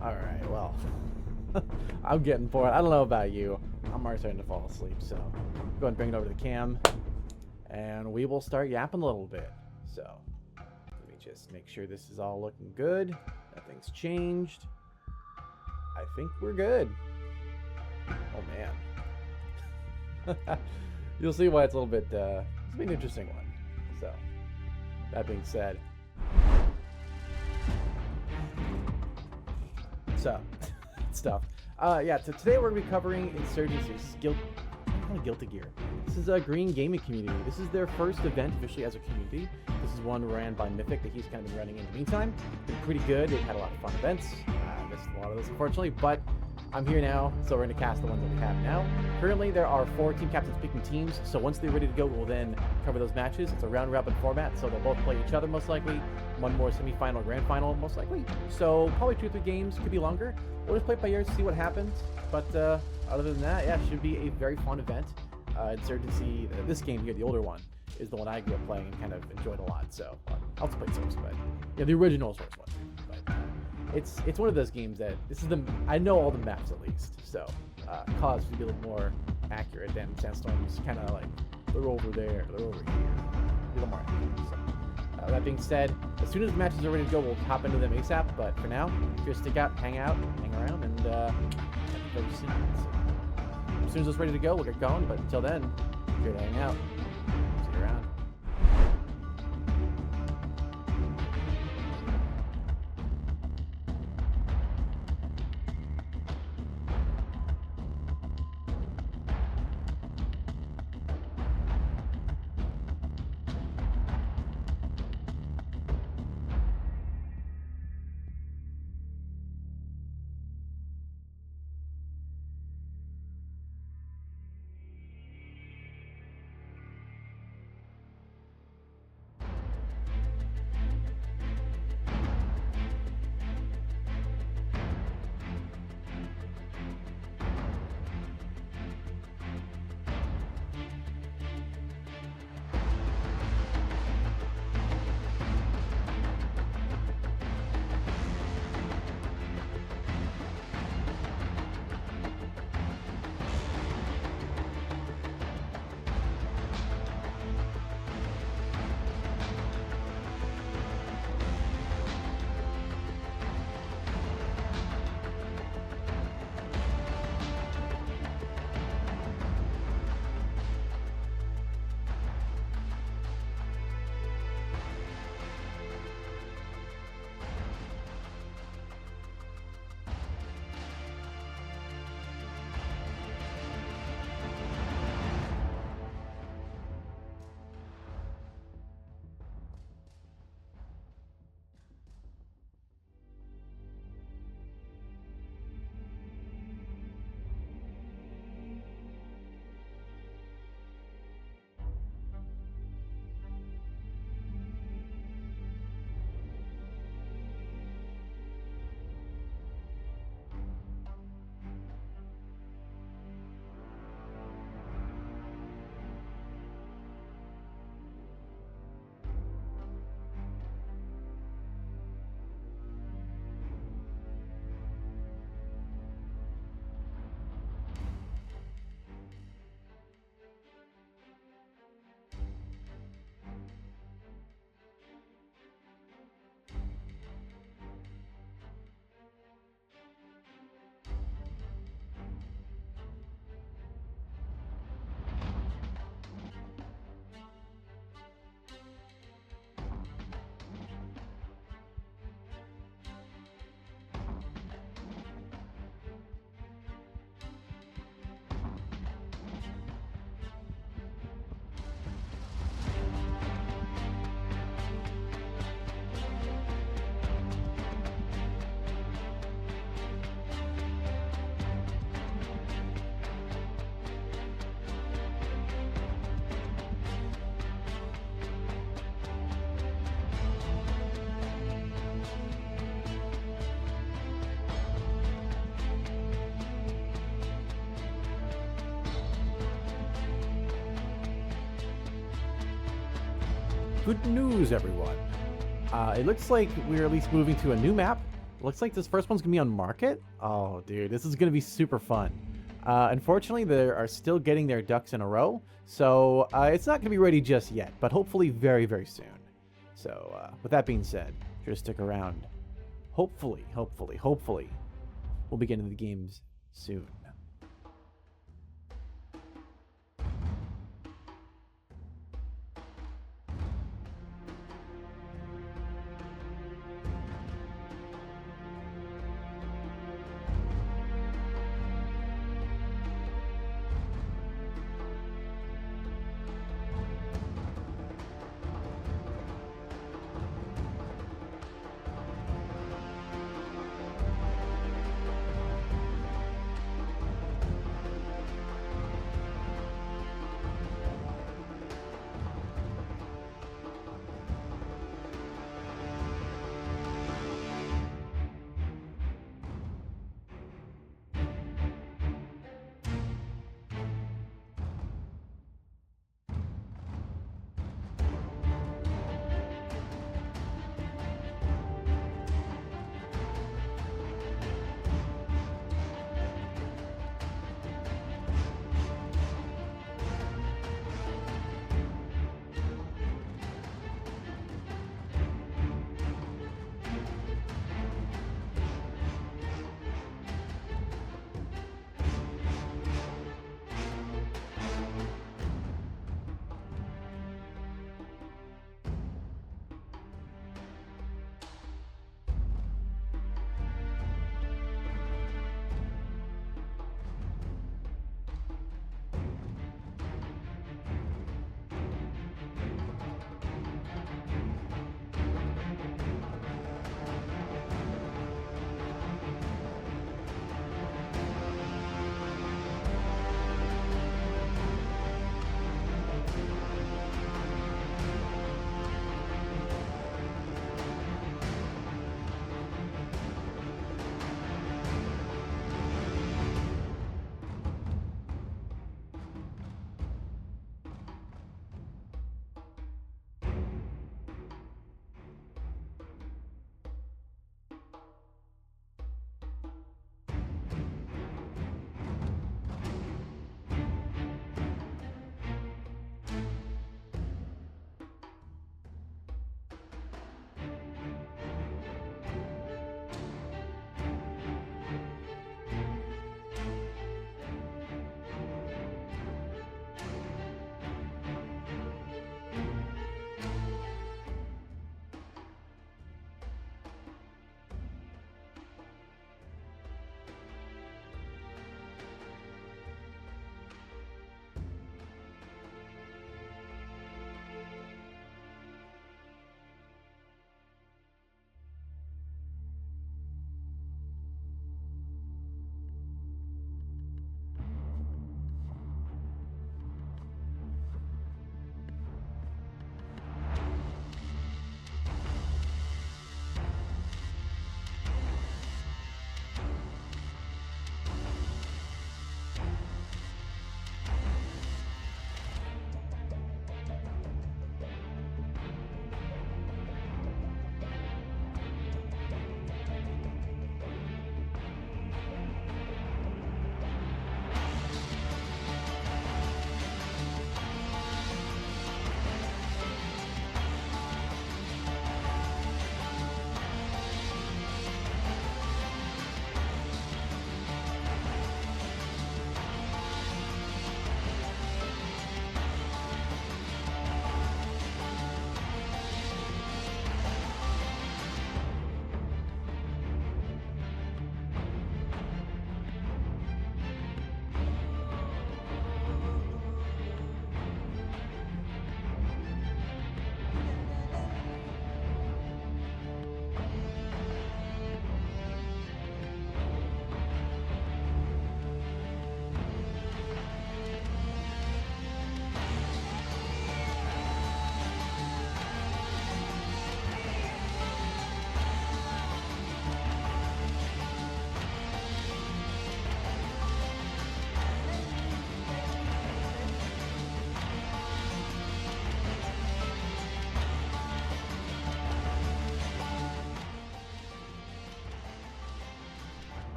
Alright, well. I'm getting bored. I don't know about you. I'm already starting to fall asleep, so go ahead and bring it over to the cam. And we will start yapping a little bit. So, let me just make sure this is all looking good. Nothing's changed. I think we're good. Oh, man. You'll see why it's a little bit, it's been an interesting one. So, that being said. So, stuff. Yeah, so today we're going to be covering Insurgency. This is Guilty Gear. This is a green gaming community. This is their first event officially as a community. This is one ran by Mythic that he's kind of been running in the meantime. Been pretty good. They've had a lot of fun events. I missed a lot of those, unfortunately, but I'm here now, so we're going to cast the ones that we have now. Currently, there are 4 team captains picking teams, so once they're ready to go, we'll then cover those matches. It's a round-robin format, so they'll both play each other most likely. One more semi-final, grand final most likely. So probably 2 or 3 games, could be longer. We'll just play it by ear to see what happens. But other than that, yeah, it should be a very fun event. Insurgency, this game here, the older one, is the one I grew up playing and kind of enjoyed a lot. So I'll just play Source, but yeah, the original Source one. But it's one of those games that I know all the maps at least. So cause to be a little more accurate than Sandstorm's kind of like they're over there, they're over here, a little more accurate. So that being said, as soon as the matches are ready to go, we'll hop into them ASAP. But for now, just stick out, hang around, and very soon. So, as soon as it's ready to go, we'll get going. But until then, if you're here to hang out, see you around. Good news, everyone. It looks like we're at least moving to a new map. Looks like this first one's gonna be on market. Oh, dude, this is gonna be super fun. Unfortunately, they are still getting their ducks in a row, so it's not gonna be ready just yet, but hopefully very, very soon. So, with that being said, sure to stick around. Hopefully, we'll be getting into the games soon.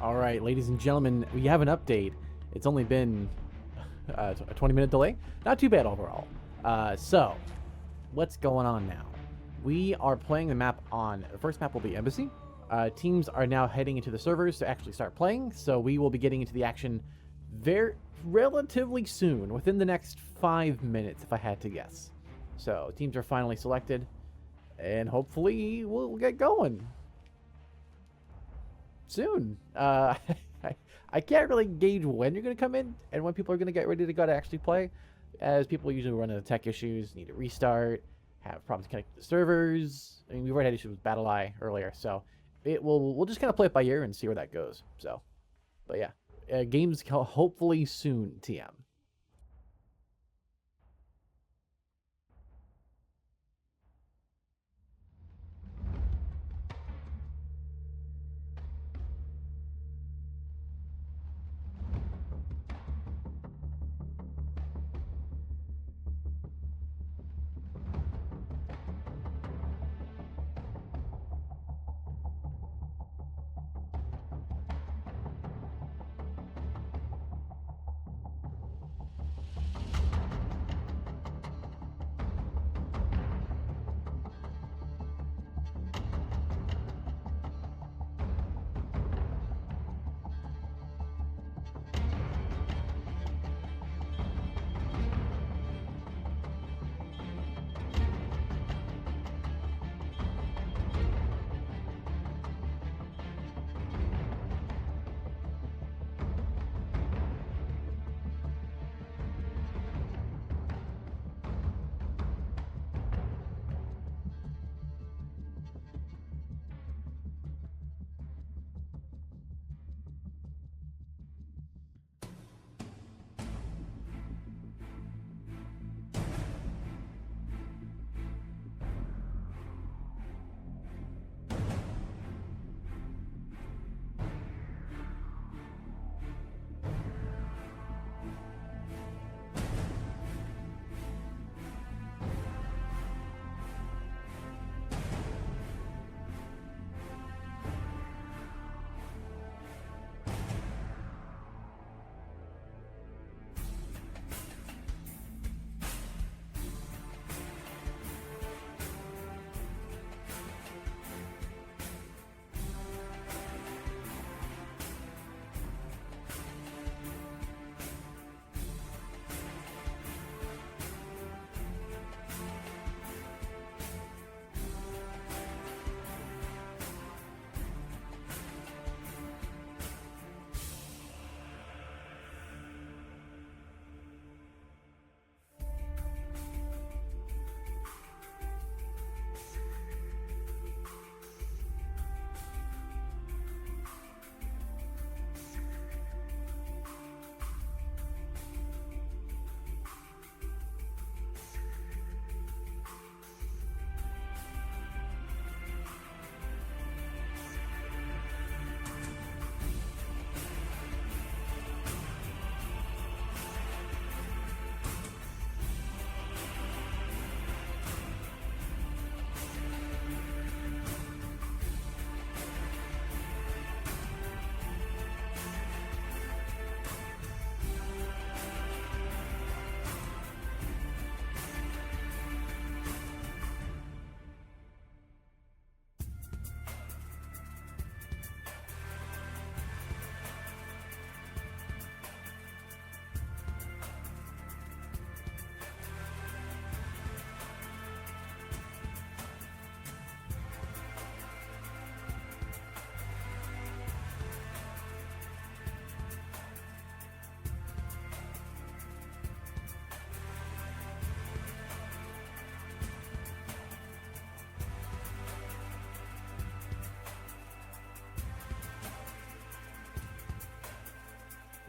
All right, ladies and gentlemen, we have an update. It's only been a 20-minute delay. Not too bad overall. So, what's going on now? We are playing the map on... The first map will be Embassy. Teams are now heading into the servers to actually start playing, so we will be getting into the action relatively soon, within the next 5 minutes, if I had to guess. So, teams are finally selected, and hopefully we'll get going soon. I can't really gauge when you're going to come in and when people are going to get ready to go to actually play, as people usually run into tech issues, need to restart, have problems connecting to servers. I mean, we've already had issues with BattleEye earlier, so we'll just kind of play it by ear and see where that goes. So, but yeah, games hopefully soon, TM.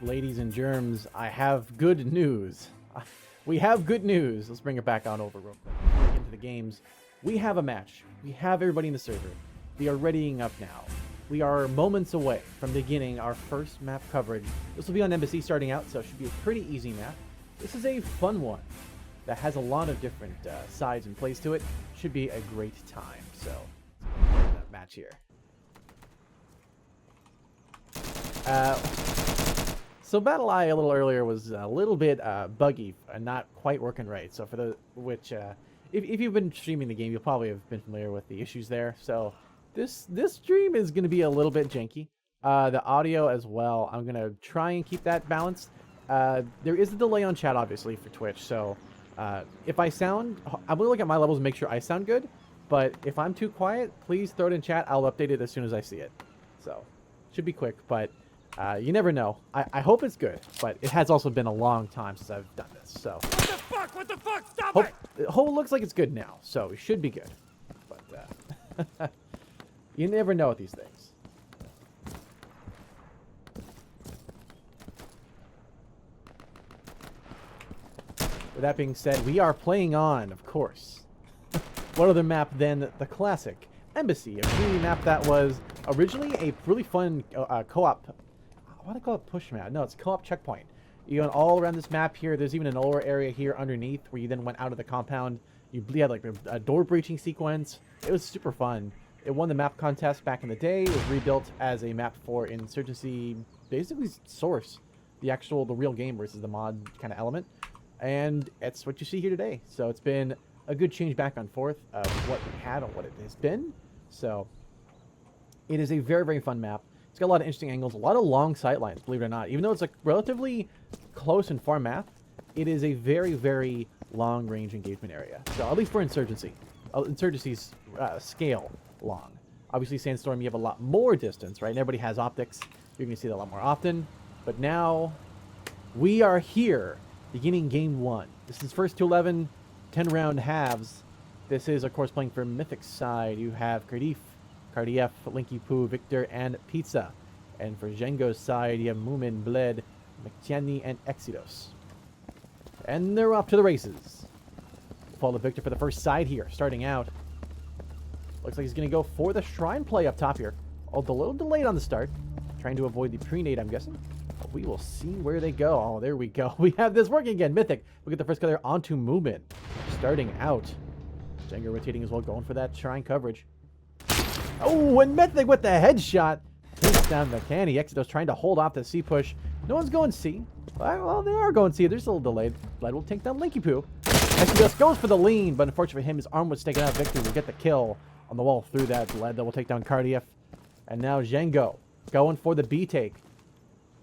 Ladies and germs, I have good news. We have good news. Let's bring it back on over real quick. Before we get into the games, we have a match. We have everybody in the server. They are readying up now. We are moments away from beginning our first map coverage. This will be on Embassy starting out, so it should be a pretty easy map. This is a fun one that has a lot of different sides and plays to it. Should be a great time. So, that match here. So Battle Eye a little earlier was a little bit buggy and not quite working right. So for the if you've been streaming the game, you'll probably have been familiar with the issues there. So this stream is going to be a little bit janky. The audio as well. I'm going to try and keep that balanced. There is a delay on chat, obviously, for Twitch. So if I sound, I'm going to look at my levels and make sure I sound good. But if I'm too quiet, please throw it in chat. I'll update it as soon as I see it. So should be quick, but you never know. I hope it's good, but it has also been a long time since I've done this. So What the fuck? What the fuck? Stop it! it looks like it's good now, so it should be good. But you never know with these things. With that being said, we are playing on, of course. What other map than the classic Embassy, a community map that was originally a really fun co-op. What do I call it? Push map? No, it's co-op checkpoint. You went all around this map here. There's even an lower area here underneath where you then went out of the compound. You had like a door breaching sequence. It was super fun. It won the map contest back in the day. It was rebuilt as a map for Insurgency, basically Source, the real game versus the mod kind of element. And it's what you see here today. So it's been a good change back and forth of what we had and what it has been. So it is a very, very fun map. It's got a lot of interesting angles, a lot of long sight lines, believe it or not. Even though it's a relatively close and far map, it is a very, very long range engagement area. So at least for Insurgency. Insurgency's scale long. Obviously Sandstorm, you have a lot more distance, right? And everybody has optics. You're going to see that a lot more often. But now we are here, beginning game 1. This is first to 11, 10-round halves. This is, of course, playing for Mythic's side. You have Cardiff, Linky Poo, Victor, and Pizza. And for Django's side, you have Moomin, Bled, McTierney, and Exidos. And they're off to the races. Follow Victor for the first side here, starting out. Looks like he's going to go for the Shrine play up top here. A little delayed on the start. Trying to avoid the pre-nade, I'm guessing. But we will see where they go. Oh, there we go. We have this working again. Mythic. We get the first color onto Moomin. Starting out. Django rotating as well, going for that Shrine coverage. Oh, and Mythic with the headshot. Takes down the canny. Exidos trying to hold off the C push. No one's going C. Well, they are going C. They're still delayed. Bled will take down Linky Poo. Exidos goes for the lean, but unfortunately for him, his arm was taken out. Victor will get the kill on the wall through that. Bled that will take down Cardiff. And now Django going for the B take.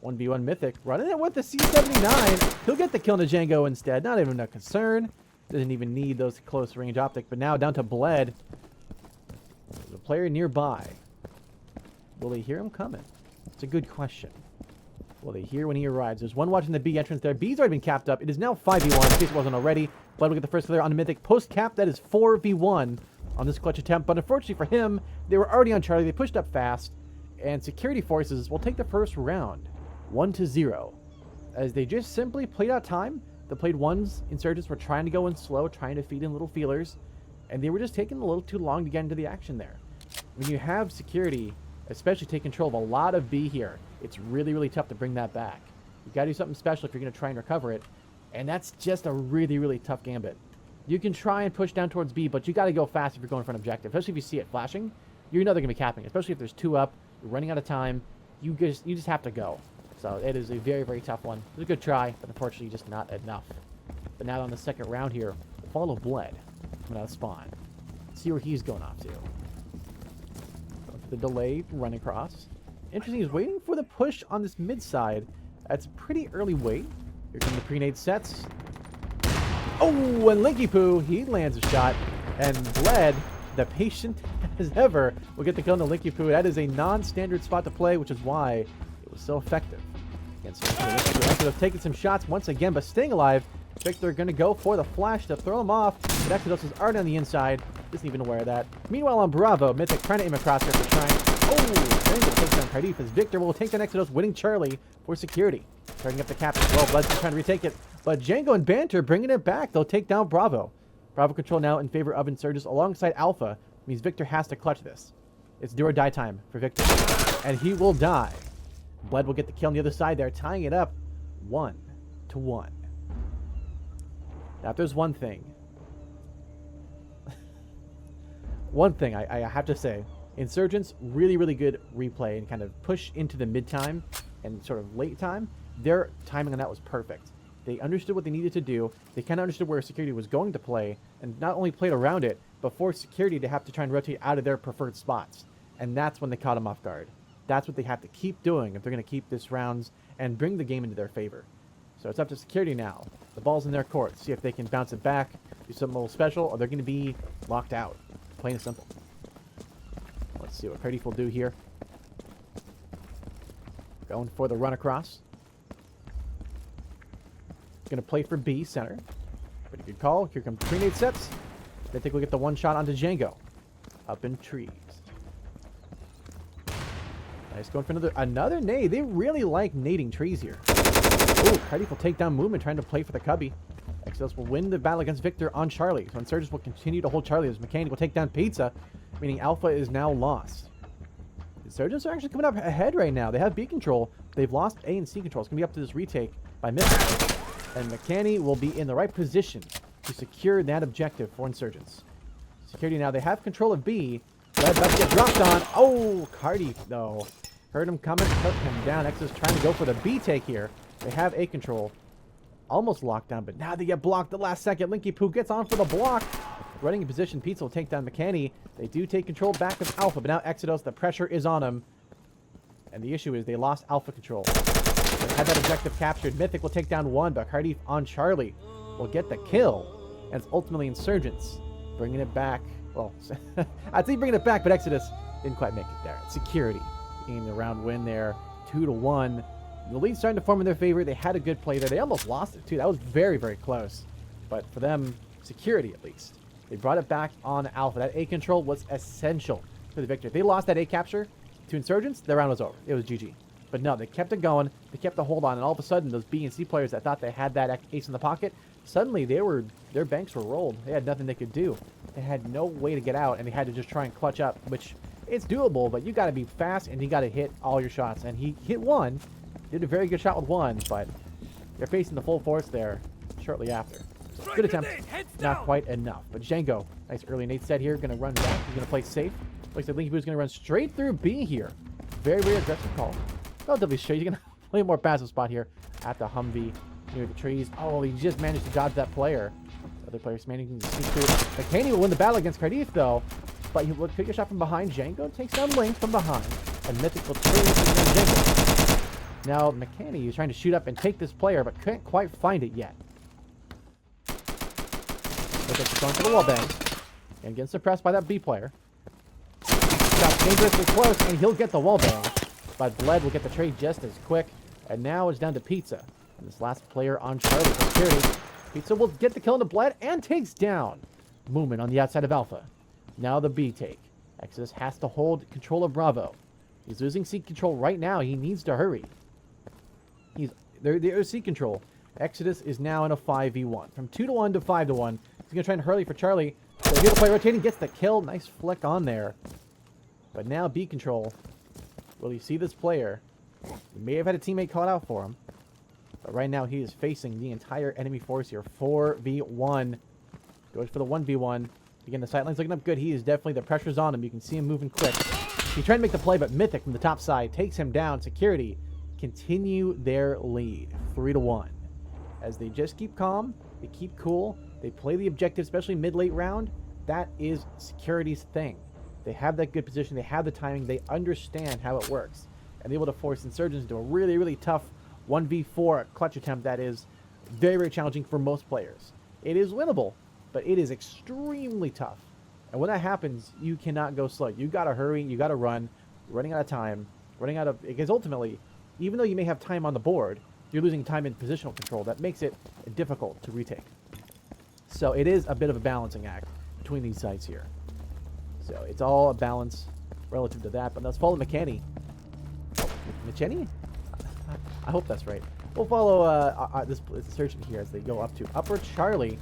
1v1 Mythic running it with the C79. He'll get the kill to Django instead. Not even a concern. Doesn't even need those close range optics. But now down to Bled. There's a player nearby. Will they hear him coming? It's a good question. Will they hear when he arrives? There's one watching the B entrance there. B's already been capped up. It is now 5v1 in case it wasn't already. Bled will get the first player on the Mythic. Post cap, that is 4v1 on this clutch attempt. But unfortunately for him, they were already on Charlie. They pushed up fast. And security forces will take the first round. 1-0. As they just simply played out time. The played ones, Insurgents were trying to go in slow, trying to feed in little feelers. And they were just taking a little too long to get into the action there. When you have security, especially take control of a lot of B here, it's really, really tough to bring that back. You got to do something special if you're going to try and recover it. And that's just a really, really tough gambit. You can try and push down towards B, but you got to go fast if you're going for an objective. Especially if you see it flashing, you know they're going to be capping. Especially if there's 2 up, you're running out of time. You just have to go. So it is a very, very tough one. It was a good try, but unfortunately just not enough. But now on the second round here, follow Bled coming out of spawn. See where he's going off to. The delay run across. Interesting, he's waiting for the push on this mid side. That's a pretty early wait. Here come the pre-nade sets. Oh, and Linky Poo, he lands a shot. And Bled, the patient as ever, will get the kill on the Linky Poo. That is a non-standard spot to play, which is why it was so effective. Against Victor. Exodus taking some shots once again, but staying alive. Victor going to go for the flash to throw him off. But Exodus is already on the inside. Isn't even aware of that. Meanwhile on Bravo, Mythic trying to aim across here for trying. Oh, Django takes down Cardiff as Victor will take down Exodus, winning Charlie for security. Turning up the cap as well. Bled's trying to retake it. But Django and Banter bringing it back. They'll take down Bravo. Bravo control now in favor of Insurgents alongside Alpha. Means Victor has to clutch this. It's do or die time for Victor. And he will die. Bled will get the kill on the other side there, tying it up 1-1. Now, if there's one thing I have to say, Insurgents, really, really good replay and kind of push into the mid-time. and sort of late time, their timing on that was perfect. They understood what they needed to do. They kind of understood where security was going to play, and not only played around it, but forced security to have to try and rotate out of their preferred spots. And that's when they caught them off guard. That's what they have to keep doing if they're going to keep this rounds and bring the game into their favor. So it's up to security now. The ball's in their court. See if they can bounce it back, do something a little special, or they're going to be locked out. Plain and simple. Let's see what Cardiff will do here. Going for the run across. Going to play for B, center. Pretty good call. Here come pre-nade sets. I think we'll get the one shot onto Django. Up in trees. Nice, going for another nade. They really like nading trees here. Oh, Cardiff will take down Movement, trying to play for the Cubby. Exodus will win the battle against Victor on Charlie. So Insurgents will continue to hold Charlie as Mechanic will take down Pizza, meaning Alpha is now lost. Insurgents are actually coming up ahead right now. They have B control. They've lost A and C control. It's going to be up to this retake by Mythic. And McCanny will be in the right position to secure that objective for Insurgents. Security now, they have control of B. Red about to get dropped on. Oh, Cardiff, though. Heard him coming, took him down. Exodus trying to go for the B take here. They have A control. Almost locked down, but now they get blocked the last second. Linky Poo gets on for the block. Running in position, Pizza will take down McCanny. They do take control back of Alpha, but now Exodus, the pressure is on him. And the issue is they lost Alpha control. They had that objective captured. Mythic will take down one, but Cardiff on Charlie will get the kill. And it's ultimately Insurgents bringing it back. Well, I'd say bringing it back, but Exodus didn't quite make it there. Security getting the round win there, 2-1. The lead's starting to form in their favor. They had a good play there. They almost lost it, too. That was very, very close. But for them, security at least. They brought it back on Alpha. That A control was essential for the victory. If they lost that A capture to Insurgents, their round was over. It was GG. But no, they kept it going. They kept the hold on. And all of a sudden, those B and C players that thought they had that ace in the pocket, suddenly their banks were rolled. They had nothing they could do. They had no way to get out, and they had to just try and clutch up, which it's doable, but you got to be fast, and you got to hit all your shots. And he hit one. Did a very good shot with one, but they're facing the full force there shortly after. Good attempt. Not quite enough. But Django, nice early nade set here. Going to run back. He's going to play safe. Looks like Linky Boo's going to run straight through B here. Very, very aggressive call. Relatively straight. He's going to play a more passive spot here at the Humvee near the trees. Oh, he just managed to dodge that player. Other players managing to sneak through. McCaney will win the battle against Cardiff, though. But he will take a shot from behind. Django takes down Link from behind. And Mythic will turn Django. Now, McCanny is trying to shoot up and take this player, but can't quite find it yet. Mythic's going for the wall bang. And getting suppressed by that B player. Got dangerously close, and he'll get the wall bang. But Bled will get the trade just as quick. And now it's down to Pizza. And this last player on Charlie for security. Pizza will get the kill into Bled and takes down Movement on the outside of Alpha. Now the B take. Exodus has to hold control of Bravo. He's losing C control right now. He needs to hurry. There's C control. Exodus is now in a 5v1. From 2-1 to 5-1. He's going to try and hurry for Charlie. So the other player rotating gets the kill. Nice flick on there. But now B control. Will you see this player? He may have had a teammate caught out for him. But right now he is facing the entire enemy force here. 4v1. Goes for the 1v1. Again, the sightline's looking up good. He is definitely, the pressure's on him. You can see him moving quick. He's trying to make the play, but Mythic from the top side takes him down. Security continue their lead, 3-1. As they just keep calm, they keep cool, they play the objective, especially mid-late round. That is security's thing. They have that good position, they have the timing, they understand how it works. And they're able to force Insurgents into a really, really tough 1v4 clutch attempt that is very, very challenging for most players. It is winnable, but it is extremely tough. And when that happens, you cannot go slow. You gotta hurry, you gotta run. You're running out of time, because ultimately, even though you may have time on the board, you're losing time in positional control. That makes it difficult to retake. So it is a bit of a balancing act between these sides here. So it's all a balance relative to that. But let's follow McCanny. McCanny? I hope that's right. We'll follow this insurgent here as they go up to Upper Charlie.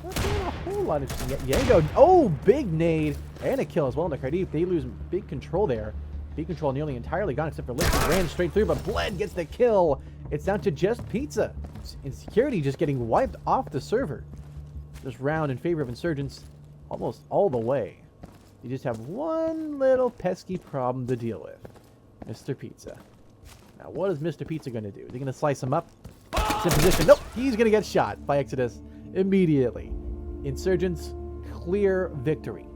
Not doing a whole lot of interesting yet. Yango, oh, big nade and a kill as well into Cardiff. They lose big control there. B control nearly entirely gone except for Lick. Ran straight through, but Bled gets the kill. It's down to just Pizza. Insecurity just getting wiped off the server. This round in favor of Insurgents almost all the way. You just have one little pesky problem to deal with. Mr. Pizza. Now, what is Mr. Pizza going to do? Is he going to slice him up? He's in position. Nope, he's going to get shot by Exodus immediately. Insurgents, clear victory.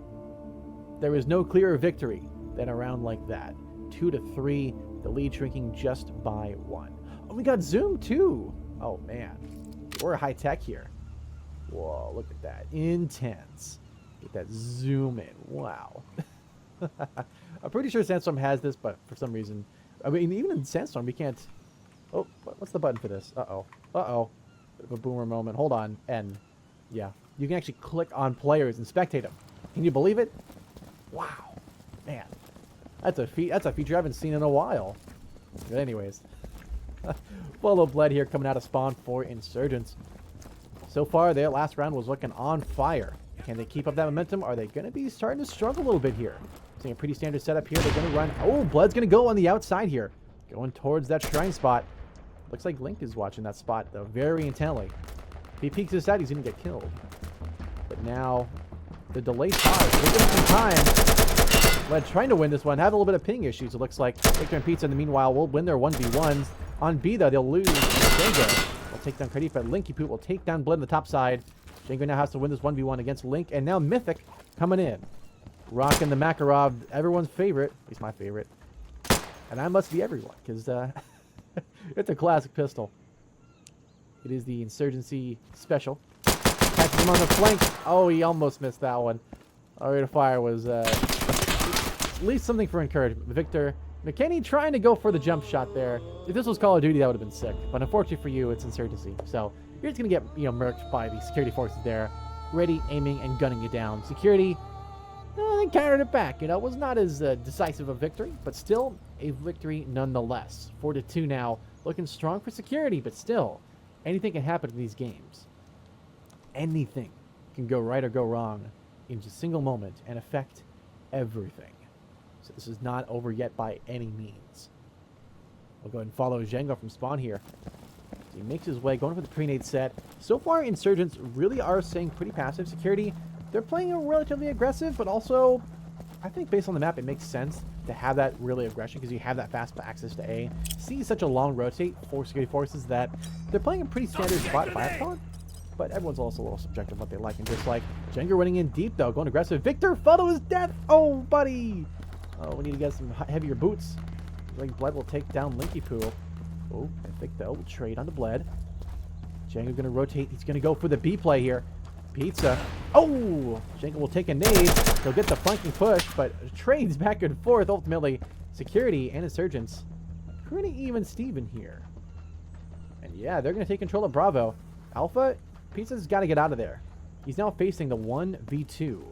There is no clearer victory than a round like that. 2-3, the lead shrinking just by 1. Oh, we got zoom too. Oh, man. We're high tech here. Whoa, look at that. Intense. Get that zoom in. Wow. I'm pretty sure Sandstorm has this, but for some reason... I mean, even in Sandstorm, we can't... Oh, what's the button for this? Uh-oh. Uh-oh. Bit of a boomer moment. Hold on. N. Yeah. You can actually click on players and spectate them. Can you believe it? Wow. Man. That's a feature I haven't seen in a while. But anyways. Follow Bled here coming out of spawn for Insurgents. So far, their last round was looking on fire. Can they keep up that momentum? Are they going to be starting to struggle a little bit here? Seeing a pretty standard setup here. They're going to run. Oh, Bled's going to go on the outside here. Going towards that shrine spot. Looks like Link is watching that spot, though, very intently. If he peeks this out, he's going to get killed. But now, the delay pause. They're getting some time. Bled trying to win this one. Have a little bit of ping issues, it looks like. Victor and Pizza, in the meanwhile, will win their 1v1s. On B, though, they'll lose. Django will take down Cardiff, but Linky Poot will take down Bled on the top side. Django now has to win this 1v1 against Link, and now Mythic coming in. Rocking the Makarov, everyone's favorite. At least my favorite. And I must be everyone, because it's a classic pistol. It is the Insurgency Special. Catches him on the flank. Oh, he almost missed that one. Our rate of fire was at least something for encouragement. Victor McKinney trying to go for the jump shot there. If this was Call of Duty, that would have been sick. But unfortunately for you, it's Insurgency. So you're just going to get, murked by the security forces there. Ready, aiming, and gunning you down. Security, they countered it back. It was not as decisive a victory, but still a victory nonetheless. 4-2 now. Looking strong for security, but still, anything can happen in these games. Anything can go right or go wrong in just a single moment and affect everything. So this is not over yet by any means. We'll go ahead and follow Django from spawn here. So he makes his way, going for the pre-nade set. So far, Insurgents really are staying pretty passive. Security, they're playing relatively aggressive, but also, I think based on the map, it makes sense to have that really aggression because you have that fast access to A. See such a long rotate for security forces that they're playing a pretty standard spot by a but everyone's also a little subjective what they like and dislike. Django running in deep, though, going aggressive. Victor fell to his death. Oh, buddy. Oh, we need to get some heavier boots. I think Bled will take down Linky Pool. Oh, I think they'll trade on the Bled. Django going to rotate. He's going to go for the B play here. Pizza. Oh! Django will take a nade. He'll get the flanking push, but trades back and forth. Ultimately, security and Insurgents. Pretty even Steven here. And yeah, they're going to take control of Bravo. Alpha, Pizza's got to get out of there. He's now facing the 1v2.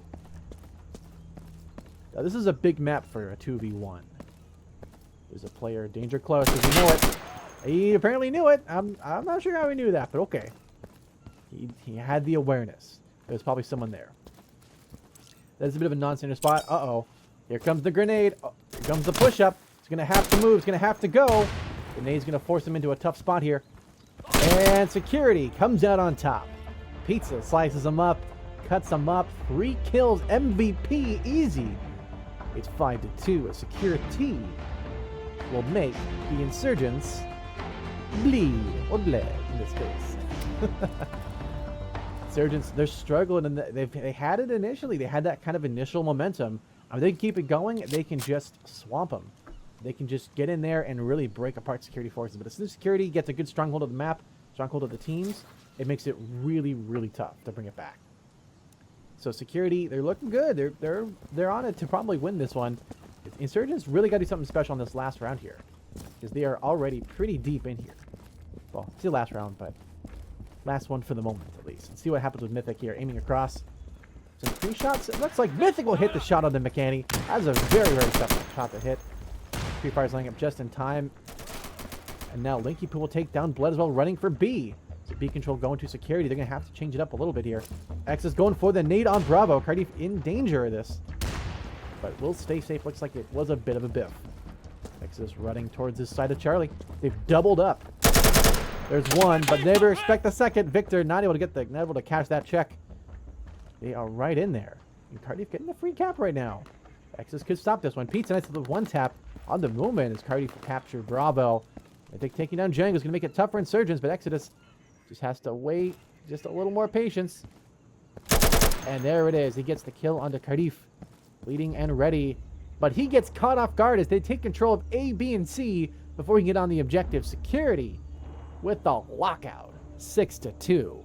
Now, this is a big map for a 2v1. There's a player danger close. Does he know it? He apparently knew it. I'm not sure how he knew that, but okay. He had the awareness. There's probably someone there. That's a bit of a non-standard spot. Uh-oh. Here comes the grenade. Oh, here comes the push-up. He's going to have to move. He's going to have to go. Grenade's going to force him into a tough spot here. And security comes out on top. Pizza slices him up, cuts him up. 3 kills, MVP, easy. It's 5-2. A security will make the Insurgents bleed, or bled in this case. Insurgents, they're struggling, and they had it initially. They had that kind of initial momentum. I mean, they can keep it going. They can just swamp them. They can just get in there and really break apart security forces. But as soon as security gets a good stronghold of the map, stronghold of the teams, it makes it really, really tough to bring it back. So security, they're looking good. They're on it to probably win this one. Insurgents really got to do something special in this last round here, because they are already pretty deep in here. Well, it's the last round, but last one for the moment at least. Let's see what happens with Mythic here, aiming across. Some 3 shots. It looks like Mythic will hit the shot on the McCanny. That's a very, very tough shot to hit. 3 fires lining up just in time. And now Linky Poo will take down Bled as well, running for B. So B control going to security. They're going to have to change it up a little bit here. X is going for the nade on Bravo. Cardiff in danger of this. But will stay safe. Looks like it was a bit of a biff. X is running towards this side of Charlie. They've doubled up. There's one, but never expect the second. Victor not able to cash that check. They are right in there. And Cardiff getting a free cap right now. X's could stop this one. Pizza Nights with 1 tap on the movement as Cardiff captured Bravo. Mythic taking down Django is going to make it tough for Insurgents, but Exodus just has to wait just a little more patience. And there it is. He gets the kill onto Cardiff. Bleeding and ready. But he gets caught off guard as they take control of A, B, and C before he can get on the objective. Security with the lockout. 6-2.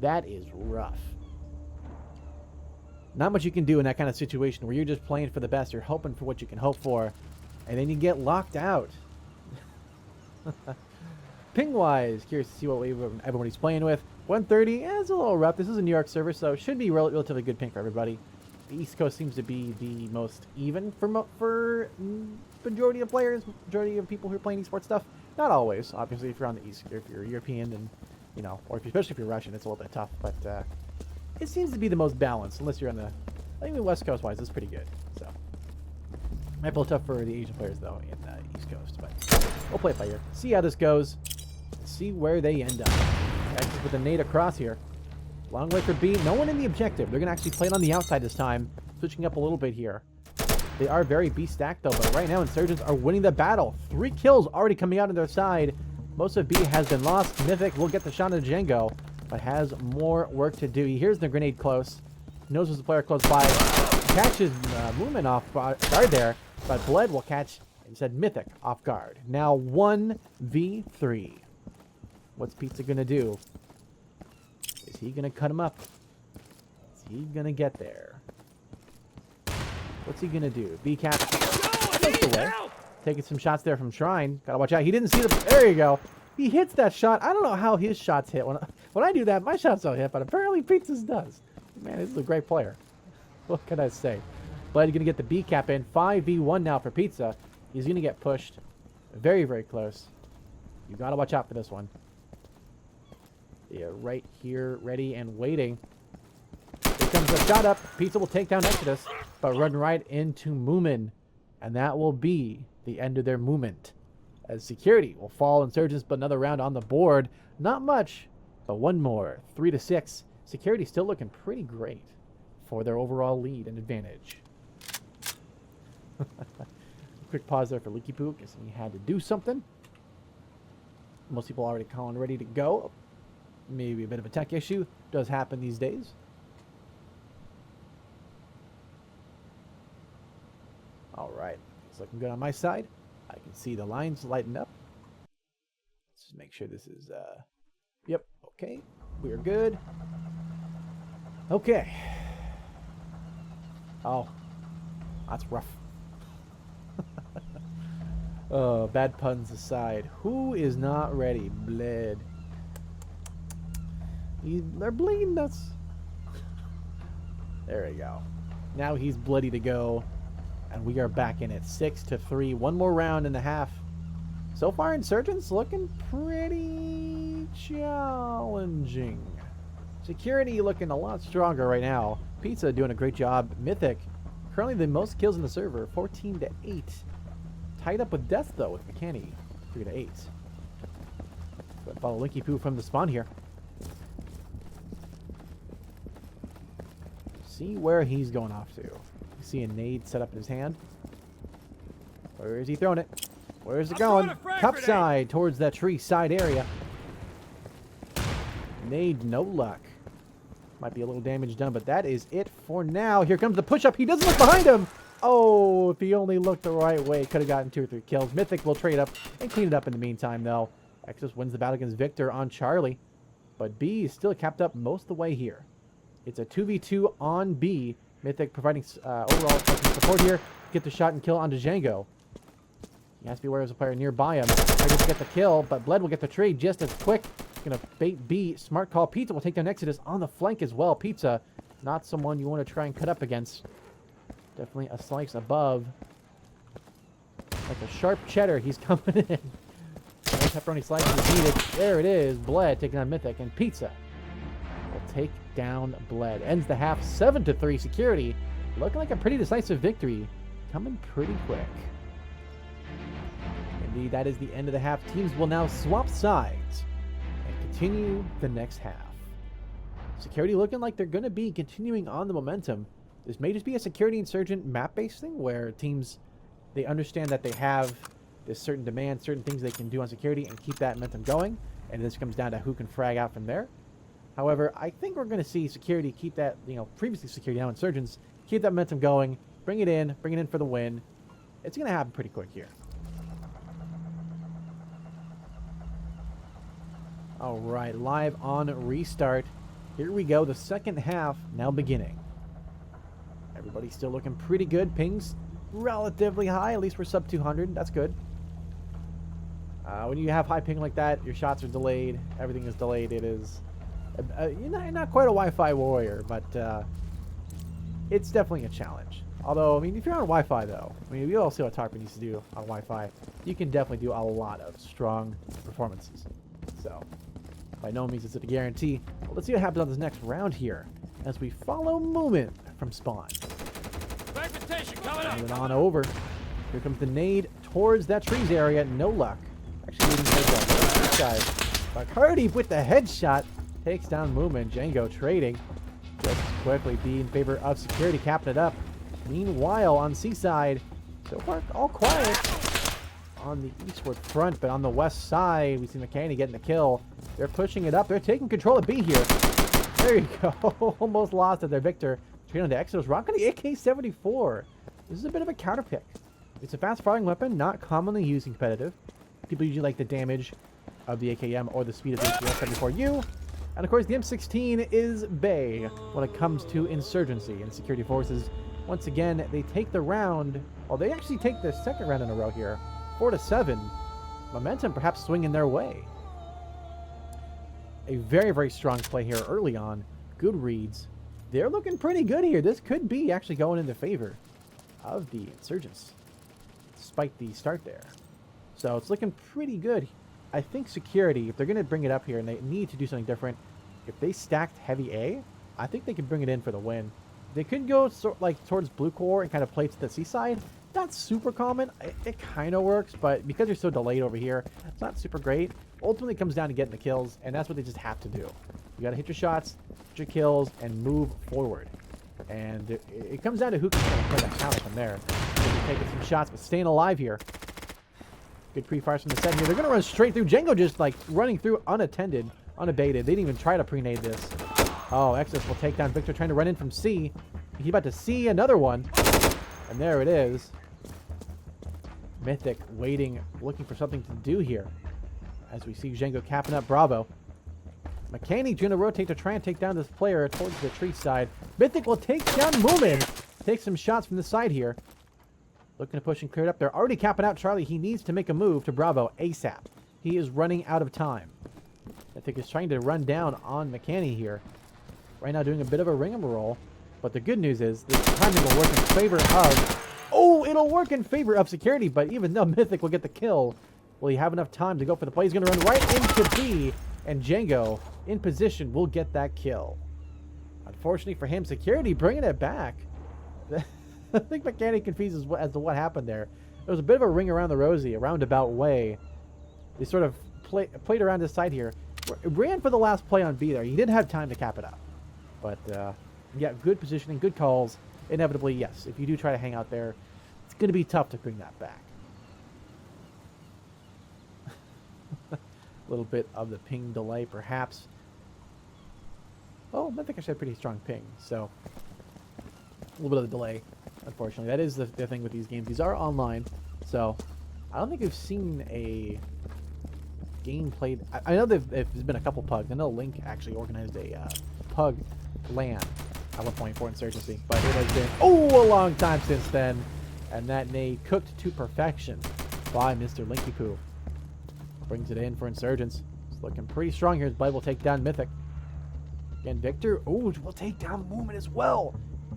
That is rough. Not much you can do in that kind of situation where you're just playing for the best. You're hoping for what you can hope for. And then you get locked out. Ping-wise, curious to see what wave everybody's playing with. 130 is a little rough. This is a New York server, so it should be relatively good ping for everybody. The East Coast seems to be the most even for majority of players, majority of people who are playing esports stuff. Not always, obviously. If you're on the East, if you're European, and or especially if you're Russian, it's a little bit tough. But it seems to be the most balanced, unless you're on the, I think the West Coast wise, it's pretty good. So might be a little tough for the Asian players though in the East Coast, but we'll play it by ear. See how this goes. See where they end up. Texas with a nade across here. Long way for B. No one in the objective. They're going to actually play it on the outside this time. Switching up a little bit here. They are very B stacked though, but right now Insurgents are winning the battle. 3 kills already coming out on their side. Most of B has been lost. Mythic will get the shot on Django, but has more work to do. He hears the grenade close. Knows there's a player close by. Catches movement off guard there, but Bled will catch instead Mythic off guard. Now 1v3. What's Pizza going to do? Is he going to cut him up? Is he going to get there? What's he going to do? B-cap. Taking some shots there from Shrine. Gotta watch out. He didn't see the... There you go. He hits that shot. I don't know how his shots hit. When I do that, my shots don't hit, but apparently Pizza's does. Man, this is a great player. What can I say? Blade going to get the B-cap in. 5v1 now for Pizza. He's going to get pushed very, very close. You got to watch out for this one. Yeah, right here, ready and waiting. Here comes the shot up. Pizza will take down Exodus, but run right into Moomin. And that will be the end of their movement. As Security will fall Insurgents, but another round on the board. Not much, but one more. 3-6. Security still looking pretty great for their overall lead and advantage. Quick pause there for Leaky Poo, because he had to do something. Most people already calling ready to go. Maybe a bit of a tech issue. Does happen these days. All right. It's looking good on my side. I can see the lines lighten up. Let's just make sure this is... Yep. Okay. We're good. Okay. Oh. That's rough. Oh, bad puns aside. Who is not ready? Bled. They're bleeding us. There we go. Now he's bloody to go. And we are back in it. 6-3. One more round and a half. So far, Insurgents looking pretty challenging. Security looking a lot stronger right now. Pizza doing a great job. Mythic, currently the most kills in the server. 14-8. Tied up with Death, though, with McKinney. 3-8. Follow Linky Poo from the spawn here. See where he's going off to. You see a nade set up in his hand. Where is he throwing it? Where is it going? Cup side towards that tree side area. Nade, no luck. Might be a little damage done, but that is it for now. Here comes the push-up. He doesn't look behind him. Oh, if he only looked the right way, could have gotten 2 or 3 kills. Mythic will trade up and clean it up in the meantime, though. Exodus wins the battle against Victor on Charlie. But B is still capped up most of the way here. It's a 2v2 on B. Mythic providing overall support here. Get the shot and kill onto Django. He has to be aware there's a player nearby him. Trying to get the kill, but Bled will get the trade just as quick. Gonna bait B. Smart call. Pizza will take down Exodus on the flank as well. Pizza, not someone you want to try and cut up against. Definitely a slice above. Like a sharp cheddar, he's coming in. Pepperoni slice is needed. There it is. Bled taking on Mythic, and Pizza will take down Bled. Ends the half 7-3. Security looking like a pretty decisive victory. Coming pretty quick. Indeed, that is the end of the half. Teams will now swap sides and continue the next half. Security looking like they're going to be continuing on the momentum. This may just be a Security Insurgent map-based thing where teams, they understand that they have There's certain demands, certain things they can do on security and keep that momentum going. And this comes down to who can frag out from there. However, I think we're going to see security keep that, previously security, now insurgents, keep that momentum going, bring it in for the win. It's going to happen pretty quick here. All right, live on restart. Here we go, the second half now beginning. Everybody's still looking pretty good. Ping's relatively high, at least we're sub 200, that's good. When you have high ping like that, your shots are delayed, everything is delayed. It is, you're not quite a Wi-Fi warrior, but it's definitely a challenge. Although, I mean, if you're on Wi-Fi though, I mean, we all see what Tarpon used to do on Wi-Fi. You can definitely do a lot of strong performances. So, by no means is it a guarantee. Well, let's see what happens on this next round here as we follow movement from spawn. Fragmentation coming up. Moving on over. Here comes the nade towards that trees area. No luck. Actually, leading this guy. Bacardi with the headshot takes down movement. Django trading. Just quickly be in favor of security, capping it up. Meanwhile, on Seaside, so far all quiet on the eastward front, but on the west side, we see McCanny getting the kill. They're pushing it up. They're taking control of B here. There you go. Almost lost at their Victor. Straight on to Exodus. Rocking the AK-74. This is a bit of a counter pick. It's a fast-firing weapon, not commonly used in competitive. People usually like the damage of the AKM or the speed of the AKM-74U. And of course, the M16 is Bay when it comes to insurgency and security forces. Once again, they take the round. Well, they actually take the second round in a row here. 4-7. Momentum perhaps swinging their way. A very, very strong play here early on. Good reads. They're looking pretty good here. This could be actually going into favor of the insurgents, despite the start there. So it's looking pretty good. I think security, if they're going to bring it up here and they need to do something different, if they stacked heavy A, I think they can bring it in for the win. They could go towards blue core and kind of play to the seaside. Not super common. It kind of works, but because they're so delayed over here, it's not super great. Ultimately, it comes down to getting the kills, and that's what they just have to do. You got to hit your shots, hit your kills, and move forward. And it comes down to who can kind of play that counter from there. They're taking some shots, but staying alive here. Good pre-fires from the set here. They're going to run straight through. Django just like running through unattended, unabated. They didn't even try to pre-nade this. Oh, Exodus will take down Victor, trying to run in from C. He's about to see another one. And there it is. Mythic waiting, looking for something to do here. As we see Django capping up Bravo. McCanny going to rotate to try and take down this player towards the tree side. Mythic will take down Moomin. Take some shots from the side here. Looking to push and clear it up. They're already capping out Charlie. He needs to make a move to Bravo ASAP. He is running out of time. Mythic is trying to run down on McCanny here. Right now doing a bit of a rigmarole. But the good news is this timing will work in favor of... Oh, it'll work in favor of security, but even though Mythic will get the kill, will he have enough time to go for the play? He's going to run right into B, and Django, in position, will get that kill. Unfortunately for him, security bringing it back. I think McCanny confused as to what happened there. It was a bit of a ring around the rosy, a roundabout way. They sort of played around this side here. Ran for the last play on B there. He didn't have time to cap it up. But, yeah, good positioning, good calls. Inevitably, yes, if you do try to hang out there, it's going to be tough to bring that back. A little bit of the ping delay, perhaps. Oh, I think I said pretty strong ping, so a little bit of the delay, unfortunately. That is the thing with these games. These are online, so I don't think we've seen a game played. I know there's been a couple PUGs. I know Link actually organized a PUG LAN at one point for Insurgency, but it has been a long time since then, and that nade cooked to perfection by Mr. Linky Poo. Brings it in for Insurgents. It's looking pretty strong here as Blade will take down Mythic. Again, Victor, will take down Movement as well.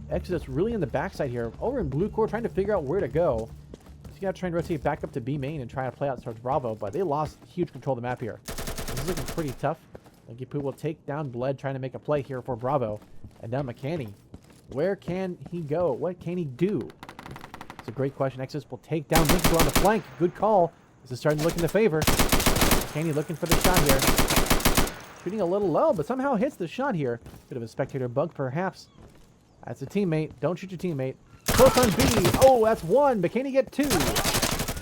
Exodus really in the backside here, over in blue core, trying to figure out where to go. He's got to try and rotate back up to B main and try to play out towards Bravo, but they lost huge control of the map here. This is looking pretty tough. Linky Poo will take down Bled, trying to make a play here for Bravo. And now McCanny. Where can he go? What can he do? It's a great question. Exodus will take down Linky Poo on the flank. Good call. This is starting to look in the favor. McCanny looking for the shot here. Shooting a little low, but somehow hits the shot here. Bit of a spectator bug, perhaps. That's a teammate. Don't shoot your teammate. Close on B. Oh, that's one. McCanny get two.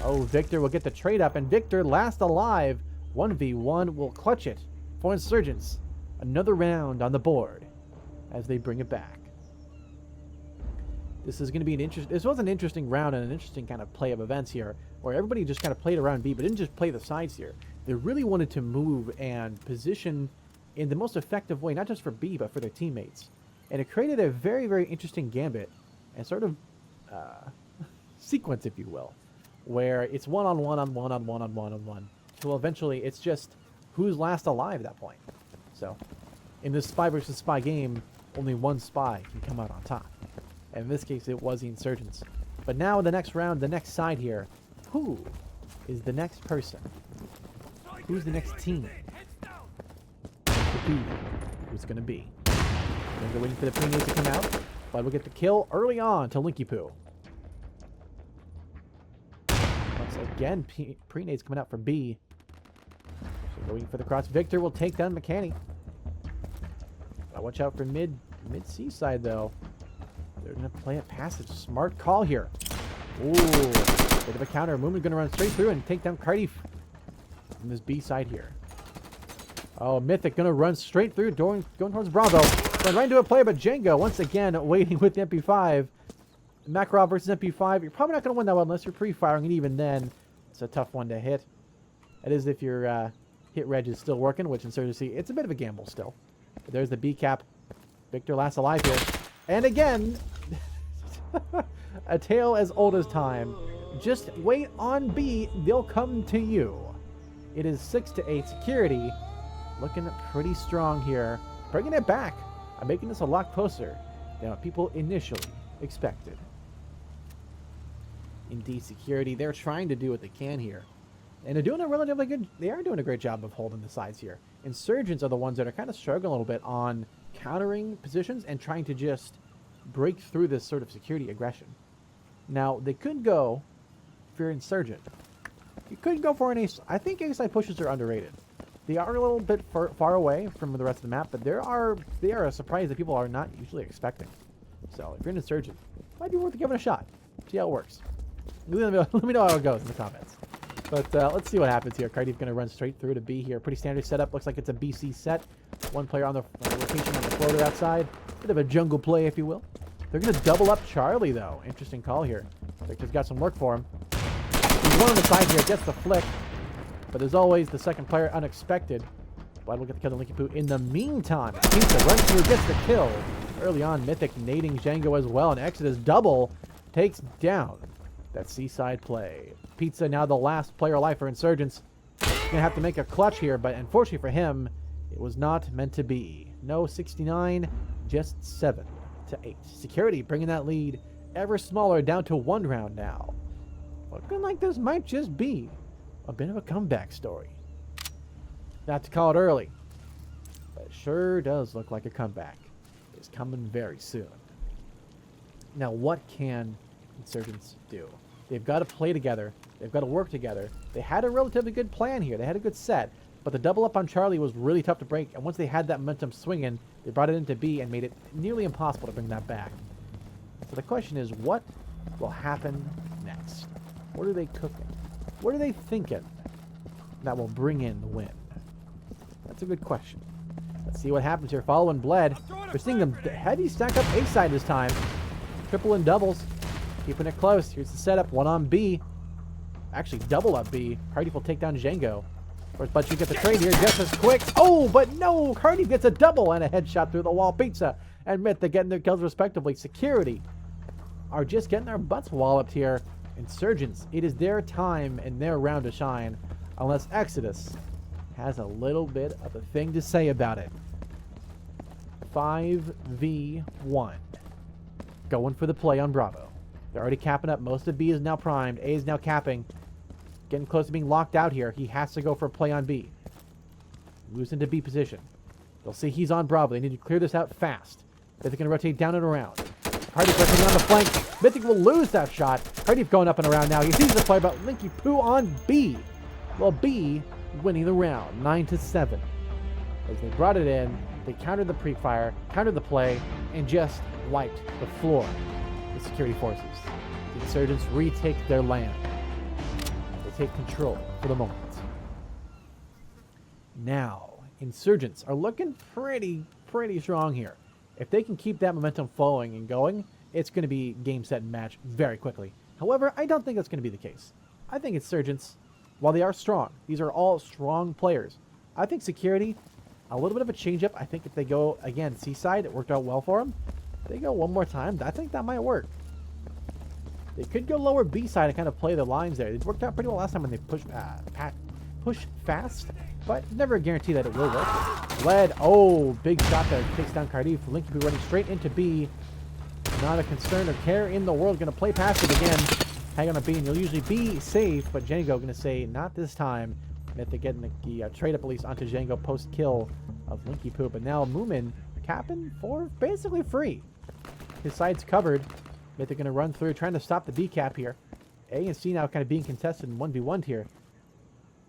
Oh, Victor will get the trade up, and Victor, last alive, 1v1, will clutch it for Insurgents. Another round on the board as they bring it back. This is going to be this was an interesting round and an interesting kind of play of events here, where everybody just kind of played around B, but didn't just play the sides here. They really wanted to move and position in the most effective way, not just for B, but for their teammates. And it created a very, very interesting gambit and sort of sequence, if you will, where it's one-on-one, until eventually it's just who's last alive at that point. So, in this spy versus spy game, only one spy can come out on top. And in this case, it was the Insurgents. But now, the next round, the next side here, who is the next person? Who's the next team? Who's going to be? They're waiting for the pre-nades to come out. But we'll get the kill early on to Linky Poo. Once again, pre-nades coming out for B. So they're waiting for the cross. Victor will take down McCanny. Watch out for mid-C side, though. They're going to play it passive. Smart call here. Ooh, bit of a counter. Moonman's going to run straight through and take down Cardiff from this B side here. Oh, Mythic going to run straight through, going towards Bravo. Going right into a play, but Django, once again, waiting with the MP5. Makarov versus MP5. You're probably not going to win that one unless you're pre-firing, and even then, it's a tough one to hit. That is if your hit reg is still working, which Insurgency, it's a bit of a gamble still. But there's the B cap. Victor last alive here. And again, a tale as old as time. Just wait on B, they'll come to you. It is 6-8 security. Looking pretty strong here. Bringing it back. I'm making this a lot closer than what people initially expected. Indeed, security, they're trying to do what they can here. And they're doing a relatively good, they are doing a great job of holding the sides here. Insurgents are the ones that are kind of struggling a little bit on countering positions and trying to just break through this sort of security aggression. Now, they could go, if you're Insurgent, you could go for an ace. I think ace side pushes are underrated. They are a little bit far away from the rest of the map, but they are a surprise that people are not usually expecting. So, if you're an Insurgent, it might be worth giving a shot. See how it works. Let me know how it goes in the comments. But let's see what happens here. Cardi's going to run straight through to B here. Pretty standard setup. Looks like it's a BC set. One player on the rotation on the floater outside. Bit of a jungle play, if you will. They're going to double up Charlie, though. Interesting call here. Victor's got some work for him. He's one on the side here. Gets the flick. But there's always the second player unexpected. But we'll get the kill on Linky Poo. In the meantime, Pizza runs through, gets the kill. Early on, Mythic nading Django as well. And Exodus double takes down that seaside play. Pizza now the last player alive for Insurgents. Gonna have to make a clutch here, but unfortunately for him, it was not meant to be. No 69, just 7-8. Security bringing that lead ever smaller down to 1 round now. Looking like this might just be a bit of a comeback story. Not to call it early, but it sure does look like a comeback is coming very soon. Now, what can Insurgents do? They've got to play together. They've got to work together. They had a relatively good plan here. They had a good set. But the double up on Charlie was really tough to break. And once they had that momentum swinging, they brought it into B and made it nearly impossible to bring that back. So the question is, what will happen next? What are they cooking? What are they thinking that will bring in the win? That's a good question. Let's see what happens here. Following Bled. We're seeing them heavy stack up A side this time. Triple and doubles. Keeping it close. Here's the setup. One on B. Actually, double up B. Cardiff will take down Django. But you get the trade here just as quick. Oh, but no! Cardiff gets a double and a headshot through the wall. Pizza and Myth, they're getting their kills respectively. Security are just getting their butts walloped here. Insurgents, it is their time and their round to shine. Unless Exodus has a little bit of a thing to say about it. 5v1. Going for the play on Bravo. They're already capping up. Most of B is now primed. A is now capping. Getting close to being locked out here. He has to go for a play on B. Moves into B position. They'll see he's on Bravo. They need to clear this out fast. They're going to rotate down and around. Cardiff rushing on the flank. Mythic will lose that shot. Cardiff going up and around now. He sees the play, but Linky Poo on B. Well, B winning the round, 9-7. As they brought it in, they countered the pre-fire, countered the play, and just wiped the floor. The security forces. The Insurgents retake their land. take control for the moment. Now, Insurgents are looking pretty strong here. If they can keep that momentum flowing and going, it's going to be game, set, and match very quickly. However, I don't think that's going to be the case. I think Insurgents, while they are strong, these are all strong players. I think Security, a little bit of a change-up. I think if they go, again, Seaside, it worked out well for them. If they go one more time, I think that might work. They could go lower B-side and kind of play the lines there. It worked out pretty well last time when they push fast, but never a guarantee that it will work. Led, oh, big shot there. Takes down Cardiff. Linky be running straight into B. Not a concern or care in the world. Going to play passive again. Hang on a B, and you'll usually be safe, but Django going to say, not this time. That they're getting the trade up at least onto Django post-kill of Linky Poo. But now Moomin capping for basically free. His side's covered. But they're going to run through, trying to stop the B cap here. A and C now kind of being contested in 1v1 here.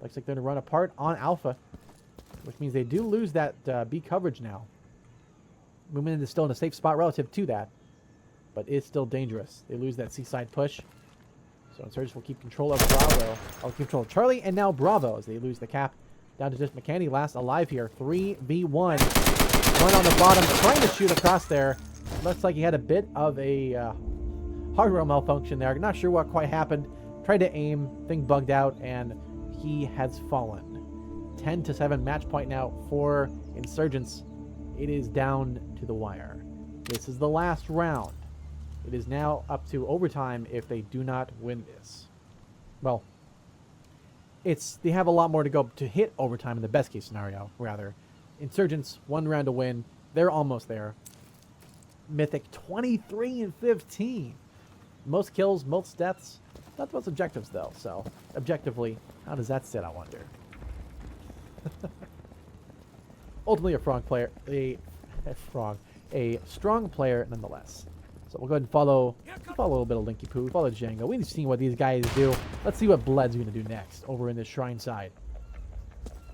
Looks like they're going to run apart on Alpha, which means they do lose that B coverage now. Moomin is still in a safe spot relative to that, but it's still dangerous. They lose that C-side push. So Insurgents will keep control of Bravo. I'll keep control of Charlie, and now Bravo as they lose the cap. Down to just McCanny, last alive here. 3v1. One on the bottom, trying to shoot across there. Looks like he had a bit of a hardware malfunction there. Not sure what quite happened. Tried to aim, thing bugged out, and he has fallen. 10-7 match point now for Insurgents. It is down to the wire. This is the last round. It is now up to overtime if they do not win this. Well, they have a lot more to go to hit overtime in the best case scenario, rather. Insurgents, 1 round to win. They're almost there. Mythic, 23-15. Most kills, most deaths. Not the most objectives, though. So, objectively, how does that sit, I wonder? Ultimately, a strong player nonetheless. So we'll go ahead and follow a little bit of Linky Poo. Follow Django. We've seen what these guys do. Let's see what Bled's going to do next over in this shrine side.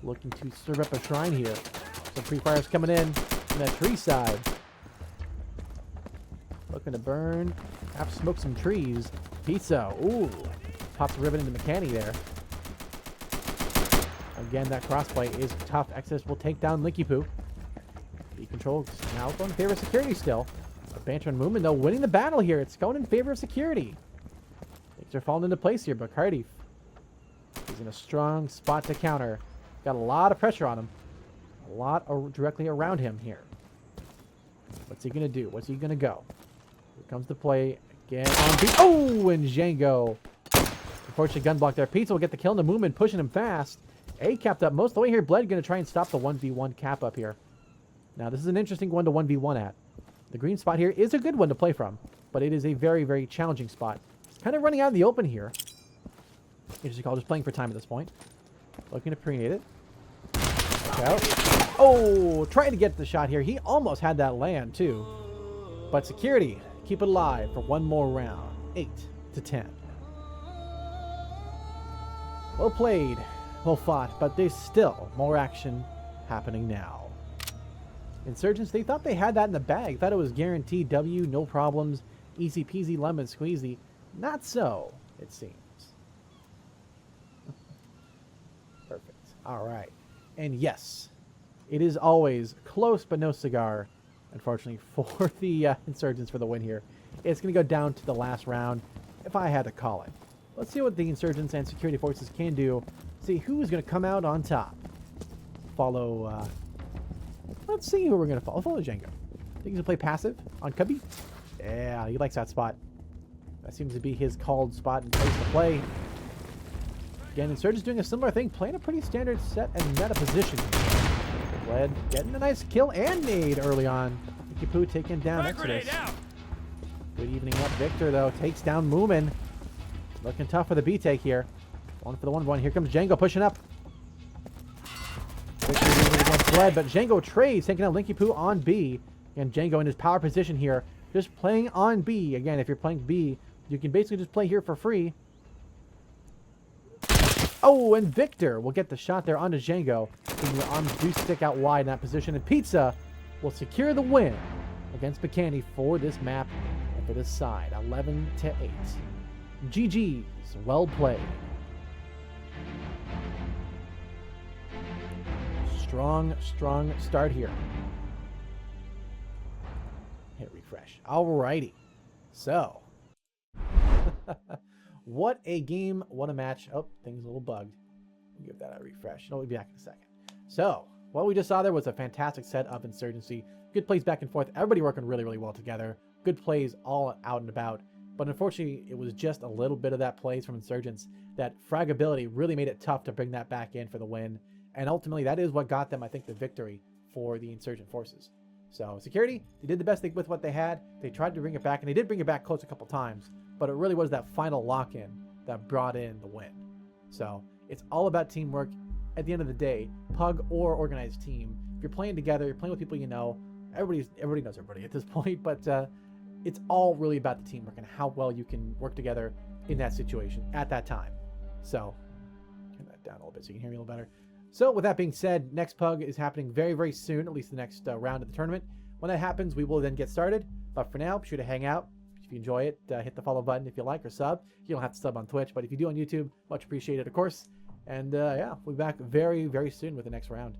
Looking to serve up a shrine here. Some pre-fires coming in from that tree side. Looking to burn. Have to smoke some trees. Pizza. Ooh. Pops a ribbon into McCanny there. Again, that crossplay is tough. Exodus will take down Linky Poo. B control now going in favor of Security still. Banter and Moomin, though, winning the battle here. It's going in favor of Security. Things are falling into place here, but Cardiff is in a strong spot to counter. Got a lot of pressure on him. A lot directly around him here. What's he going to do? What's he going to go? Here comes the play again on B. Oh, and Django. Unfortunately, gun block there. Pizza will get the kill, and the Moomin pushing him fast. A capped up most of the way here. Bled going to try and stop the 1v1 cap up here. Now, this is an interesting one to 1v1 at. The green spot here is a good one to play from, but it is a very challenging spot. It's kind of running out in the open here. Interesting call, just playing for time at this point. Looking to pre-nade it. Look out. Oh, trying to get the shot here. He almost had that land, too. But Security, keep it alive for one more round. 8-10. Well played, well fought, but there's still more action happening now. Insurgents, they thought they had that in the bag. Thought it was guaranteed W, no problems, easy peasy lemon squeezy. Not so, it seems. Perfect. All right. And yes, it is always close but no cigar, unfortunately, for the Insurgents for the win here. It's going to go down to the last round, if I had to call it. Let's see what the Insurgents and Security Forces can do. See who's going to come out on top. Follow... Let's see who we're going to follow. Follow Django. Think he's going to play passive on Cubby? Yeah, he likes that spot. That seems to be his called spot and place to play. Again, Insurgent's doing a similar thing, playing a pretty standard set and meta position. Bled getting a nice kill and nade early on. Linky Poo taking down Exodus. Good evening up. Victor, though, takes down Moomin. Looking tough for the B-take here. One for the 1-1. Here comes Django pushing up. Bled, but Django trades, taking out Linky Poo on B. And Django in his power position here, just playing on B. Again, if you're playing B, you can basically just play here for free. Oh, and Victor will get the shot there onto Django. The arms do stick out wide in that position. And Pizza will secure the win against McCanny for this map and for this side. 11-8. GG's. Well played. strong start here. Hit refresh. Alrighty. So, what a game, what a match. Oh, thing's a little bugged. Give that a refresh. We'll be back in a second. So, what we just saw there was a fantastic set of Insurgency. Good plays back and forth. Everybody working really well together. Good plays all out and about. But unfortunately, it was just a little bit of that plays from Insurgents. That fragability really made it tough to bring that back in for the win. And ultimately, that is what got them, I think, the victory for the Insurgent forces. So, security, they did the best with what they had. They tried to bring it back, and they did bring it back close a couple times. But it really was that final lock-in that brought in the win. So, it's all about teamwork. At the end of the day, PUG or organized team, if you're playing together, you're playing with people you know, everybody knows everybody at this point, but it's all really about the teamwork and how well you can work together in that situation at that time. So, turn that down a little bit so you can hear me a little better. So, with that being said, next PUG is happening very soon, at least the next round of the tournament. When that happens, we will then get started. But for now, be sure to hang out. If you enjoy it, hit the follow button if you like, or sub. You don't have to sub on Twitch, but if you do on YouTube, much appreciated, of course. And yeah, we'll be back very soon with the next round.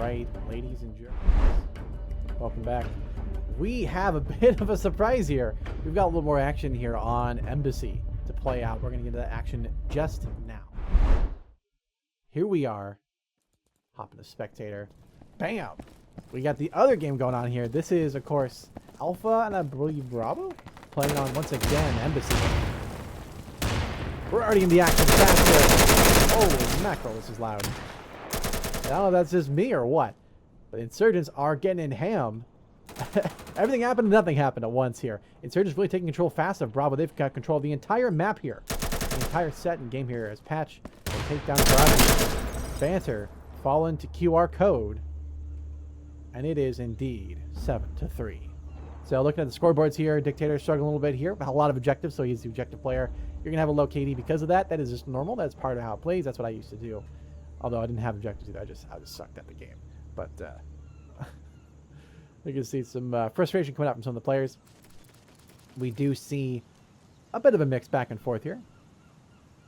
right, ladies and gentlemen. Welcome back. We have a bit of a surprise here. We've got a little more action here on Embassy to play out. We're going to get into that action just now. Here we are. Hop into spectator. Bam! We got the other game going on here. This is, of course, Alpha and I believe Bravo playing on, once again, Embassy. We're already in the action faster. Holy mackerel, this is loud. I don't know if that's just me or what, but insurgents are getting in ham. Everything happened and nothing happened at once here. Insurgents really taking control fast of Bravo. They've got control of the entire map here. The entire set and game here as Patch will take down Bravo. Banter fall into QR code. And it is indeed 7-3. So looking at the scoreboards here, Dictator struggling a little bit here. A lot of objectives, so he's the objective player. You're going to have a low KD because of that. That is just normal. That's part of how it plays. That's what I used to do. Although I didn't have objectives either. I just sucked at the game. But you can see some frustration coming out from some of the players. We do see a bit of a mix back and forth here.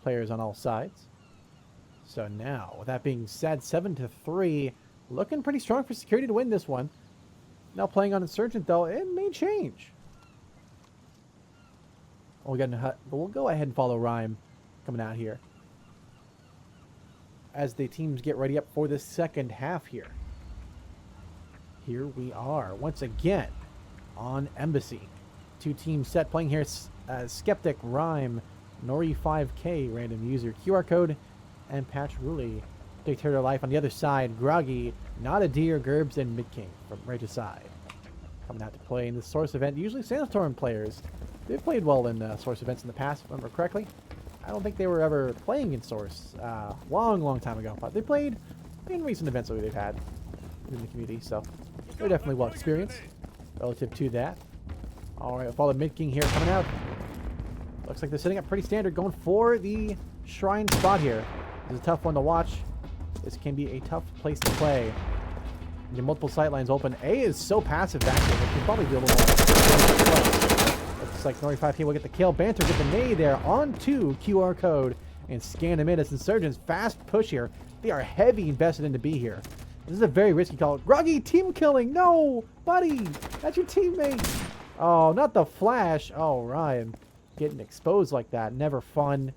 Players on all sides. So now, with that being said, 7-3, looking pretty strong for security to win this one. Now playing on Insurgent, though, it may change. We'll go ahead and follow Rhyme coming out here as the teams get ready up for the second half here. Here we are once again on Embassy. Two teams set playing here. Skeptic, Rhyme, Nori5K, random user, QR code, and Patch Ruli. Dictator Life on the other side. Groggy, Not a Deer, Gerbs, and Mid King from right side. Coming out to play in the Source event. Usually Sandstorm players. They've played well in Source events in the past, if I remember correctly. I don't think they were ever playing in Source long time ago. But they played in recent events that they've had in the community. So they're definitely well experienced relative to that. Alright, we'll follow Mid King here coming out. Looks like they're setting up pretty standard, going for the Shrine spot here. This is a tough one to watch. This can be a tough place to play. Your multiple sightlines open. A is so passive back there, but can probably do a little more. Looks like Nori5K will get the kill. Banter get the nade there onto QR code and scan him in as Insurgents. Fast push here. They are heavy invested into B here. This is a very risky call. Groggy, team killing. No, buddy. That's your teammate. Oh, not the flash. Oh, Ryan. Getting exposed like that. Never fun.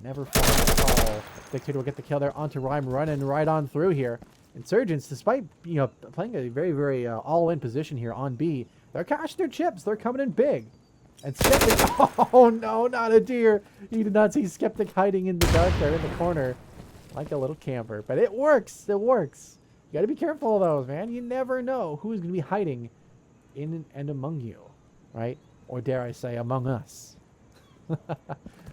Never fun at all. Dictator will get the kill there onto Rhyme, running right on through here. Insurgents, despite playing a very all-in position here on B, they're cashing their chips. They're coming in big. And Skeptic, oh no, not a deer. You did not see Skeptic hiding in the dark there in the corner like a little camper. But it works. It works. You got to be careful of those, man. You never know who's going to be hiding in and among you, right? Or dare I say, among us.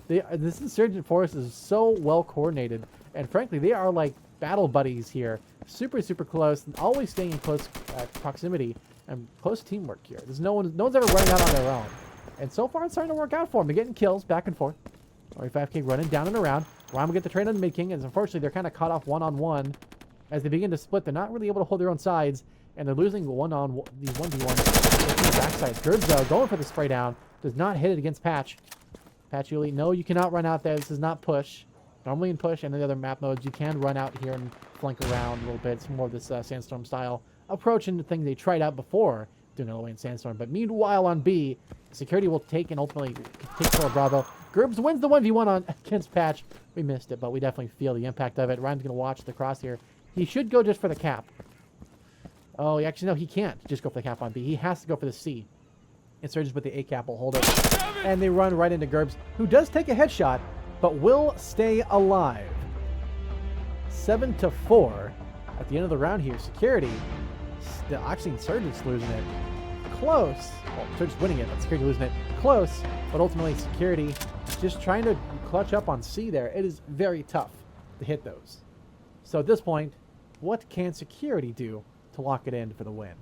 This Insurgent force is so well coordinated, and frankly, they are like battle buddies here. Super close, and always staying in close proximity and close teamwork here. There's no one's ever running out on their own, and so far it's starting to work out for them. They're getting kills back and forth. Nori5K running down and around. Rhyme will get the trade on Mid King, and unfortunately they're kind of caught off one-on-one as they begin to split. They're not really able to hold their own sides, and they're losing these 1v1 backside. Gerbs though going for the spray down, does not hit it against Patch. Patch Uli, no, you cannot run out there. This is not push. Normally in push and in the other map modes, you can run out here and flank around a little bit. It's more of this Sandstorm style approach into things they tried out before doing it all the way in Sandstorm. But meanwhile on B, security will take and ultimately take control of Bravo. Gerbs wins the 1v1 against Patch. We missed it, but we definitely feel the impact of it. Ryan's going to watch the cross here. He should go just for the cap. Oh, actually, no, he can't just go for the cap on B. He has to go for the C. Insurgents with the A cap will hold it. And they run right into Gerbs, who does take a headshot, but will stay alive. 7-4 at the end of the round here. Security, actually Insurgents losing it. Close. Well, Insurgents winning it, but Security losing it. Close, but ultimately Security just trying to clutch up on C there. It is very tough to hit those. So at this point, what can Security do to lock it in for the win?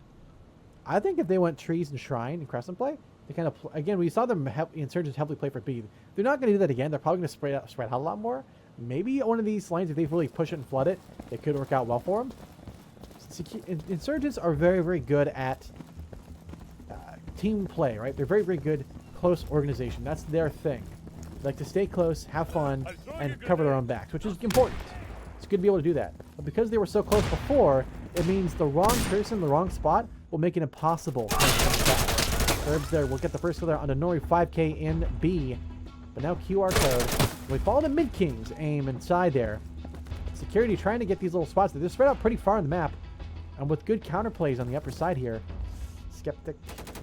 I think if they went Trees and Shrine and Crescent play, they kind of, again, we saw them Insurgents heavily play for B. They're not going to do that again. They're probably going to spread out a lot more. Maybe one of these lanes, if they really push it and flood it, it could work out well for them. Insurgents are very good at team play, right? They're very good close organization. That's their thing. They like to stay close, have fun, and cover their own backs, which is important. It's good to be able to do that. But because they were so close before, it means the wrong person, the wrong spot, will make it impossible. Herbs there will get the first kill there on the Nori 5K in B. But now QR code. We follow the mid-kings aim inside there. Security trying to get these little spots. They're spread out pretty far on the map. And with good counterplays on the upper side here. Skeptic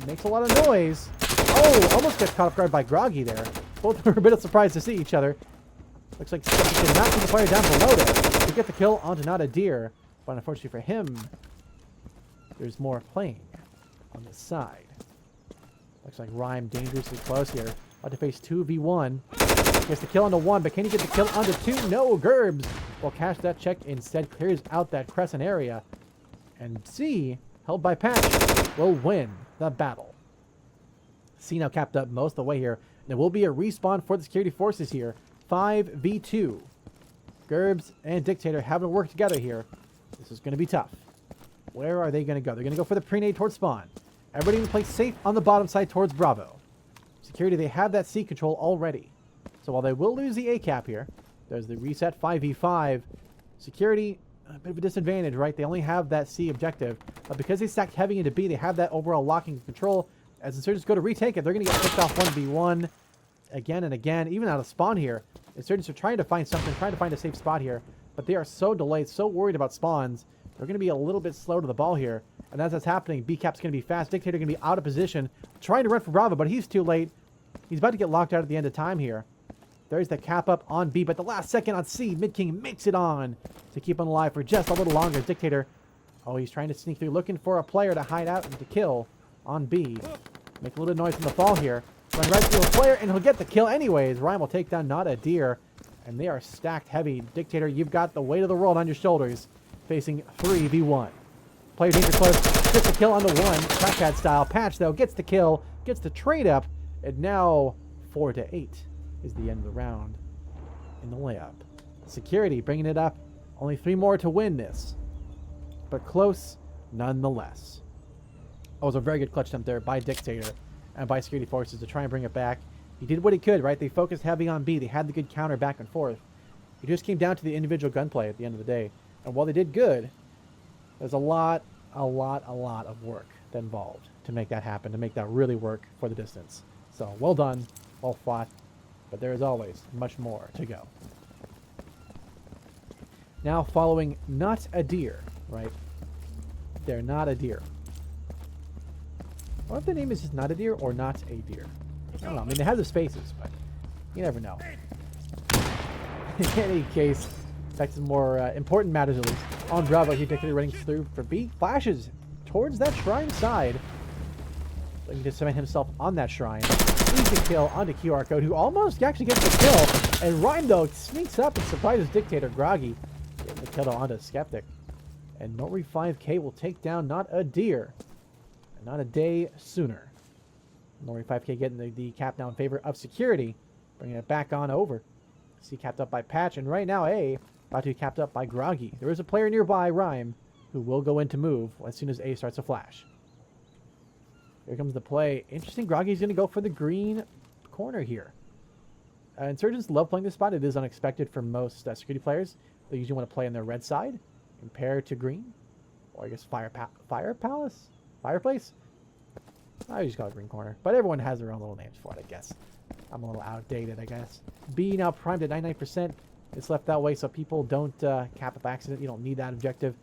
makes a lot of noise. Oh, almost gets caught off guard by Groggy there. Both were a bit of surprised to see each other. Looks like Skeptic did not see the player down below there to get the kill onto Not a Deer. But unfortunately for him, there's more playing on the side. Looks like Rhyme dangerously close here. About to face 2v1. Gets the kill onto 1, but can he get the kill onto 2? No, Gerbs will cash that check. Instead clears out that crescent area. And C, held by Patch, will win the battle. C now capped up most of the way here. There will be a respawn for the security forces here. 5v2. Gerbs and Dictator having to work together here. This is going to be tough. Where are they going to go? They're going to go for the pre-nade towards spawn. Everybody in the place safe on the bottom side towards Bravo. Security, they have that C control already. So while they will lose the A cap here, there's the reset 5v5. Security, a bit of a disadvantage, right? They only have that C objective. But because they stacked heavy into B, they have that overall locking control. As Insurgents go to retake it, they're going to get picked off 1v1 again and again, even out of spawn here. Insurgents are trying to find something, trying to find a safe spot here. But they are so delayed, so worried about spawns. They're going to be a little bit slow to the ball here. And as that's happening, B-Cap's going to be fast. Dictator going to be out of position, trying to run for Bravo, but he's too late. He's about to get locked out at the end of time here. There's the cap up on B, but the last second on C, Mid-King makes it on to keep him alive for just a little longer. Dictator, oh, he's trying to sneak through, looking for a player to hide out and to kill on B. Make a little noise from the fall here. Run right through a player, and he'll get the kill anyways. Ryan will take down Not a Deer, and they are stacked heavy. Dictator, you've got the weight of the world on your shoulders, facing 3v1. Player danger close, gets the kill on the 1, trackpad style. Patch, though, gets the kill, gets the trade up, and now 4-8 is the end of the round in the layup. Security bringing it up. Only 3 more to win this, but close nonetheless. That was a very good clutch attempt there by Dictator and by security forces to try and bring it back. He did what he could, right? They focused heavy on B. They had the good counter back and forth. It just came down to the individual gunplay at the end of the day. And while they did good, there's a lot of work that involved to make that happen, to make that really work for the distance. So well done, well fought, but there is always much more to go. Now following Not a Deer, right? They're Not a Deer. What if the name is just Not a Deer or Not a Deer? I don't know. I mean, they have the spaces, but you never know. In any case, back to some more important matters at least. On Bravo, he Dictator running through for B. Flashes towards that shrine side. Looking to cement himself on that shrine. Easy kill onto QR Code, who almost actually gets the kill. And Rhyme, though, sneaks up and surprises Dictator Groggy. Getting the kill onto Skeptic. And Nori 5K will take down Not a Deer. And not a day sooner. Nori 5K getting the cap now in favor of Security. Bringing it back on over. C capped up by Patch. And right now, A about to be capped up by Groggy. There is a player nearby, Rhyme, who will go in to move as soon as A starts to flash. Here comes the play. Interesting, Groggy's going to go for the green corner here. Insurgents love playing this spot. It is unexpected for most security players. They usually want to play on their red side, compare to green. Or I guess Fireplace? I just call it green corner. But everyone has their own little names for it, I guess. I'm a little outdated, I guess. B now primed at 99%. It's left that way so people don't cap up accident. You don't need that objective.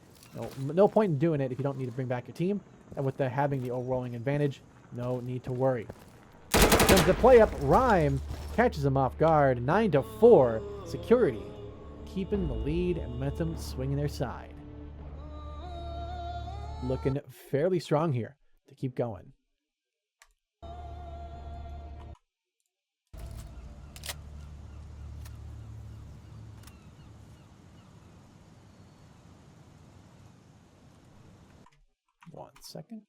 No point in doing it if you don't need to bring back your team. And with having the overwhelming advantage, no need to worry. Comes the play up. Rhyme catches him off guard. 9-4. Security keeping the lead and momentum swinging their side. Looking fairly strong here to keep going. One second.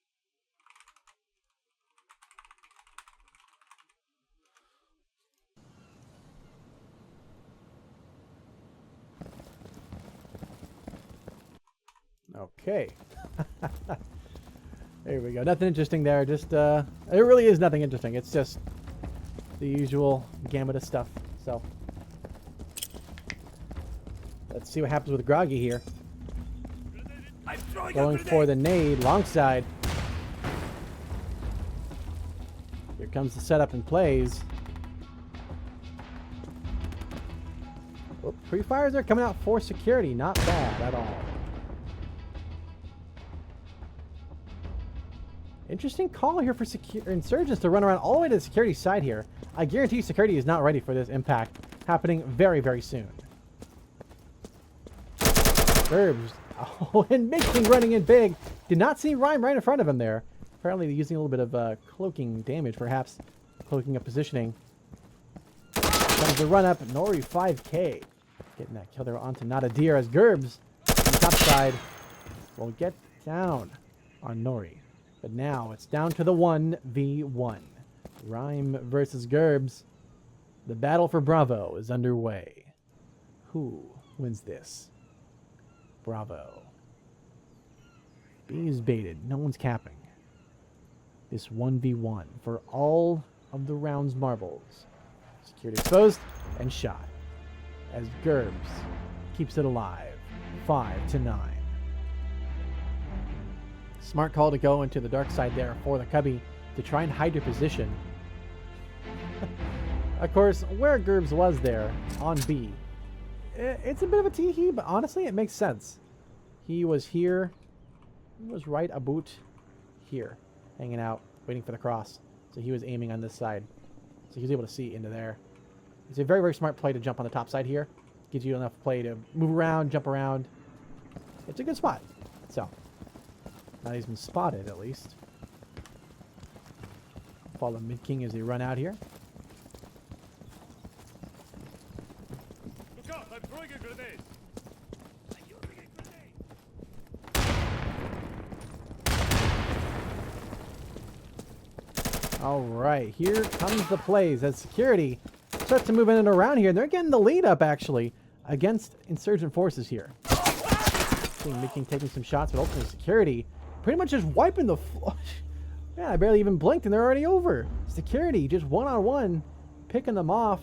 Okay. There we go. Nothing interesting there. Just, it really is nothing interesting. It's just the usual gamut of stuff. So, let's see what happens with Groggy here. Going for the nade, long side. Here comes the setup and plays. Oh, pre-fires are coming out for security. Not bad at all. Interesting call here for insurgents to run around all the way to the security side here. I guarantee security is not ready for this impact happening very, very soon. Gerbs. Oh, and Mixing running in big. Did not see Rhyme right in front of him there. Apparently using a little bit of cloaking damage, perhaps. Cloaking up positioning. Comes the run up. Nori 5K. Getting that kill there onto Not a Deer as Gerbs on the top side will get down on Nori. But now it's down to the 1v1. Rhyme versus Gerbs. The battle for Bravo is underway. Who wins this? Bravo. B is baited. No one's capping. This 1v1 for all of the round's marbles. Security exposed and shot. As Gerbs keeps it alive. 5-9. Smart call to go into the dark side there for the Cubby to try and hide your position. Of course, where Gerbs was there on B, it's a bit of a tee-hee, but honestly, it makes sense. He was here. He was right about here, hanging out, waiting for the cross. So he was aiming on this side. So he was able to see into there. It's a very, very smart play to jump on the top side here. Gives you enough play to move around, jump around. It's a good spot. So, now he's been spotted at least. Follow Mid King as they run out here. Look out, I'm throwing a grenade. I'm using a grenade. Alright, here comes the plays as security starts to move in and around here. They're getting the lead up actually against insurgent forces here. Seeing Mid King taking some shots, but ultimately security pretty much just wiping the floor. Man, I barely even blinked and they're already over. Security just one-on-one picking them off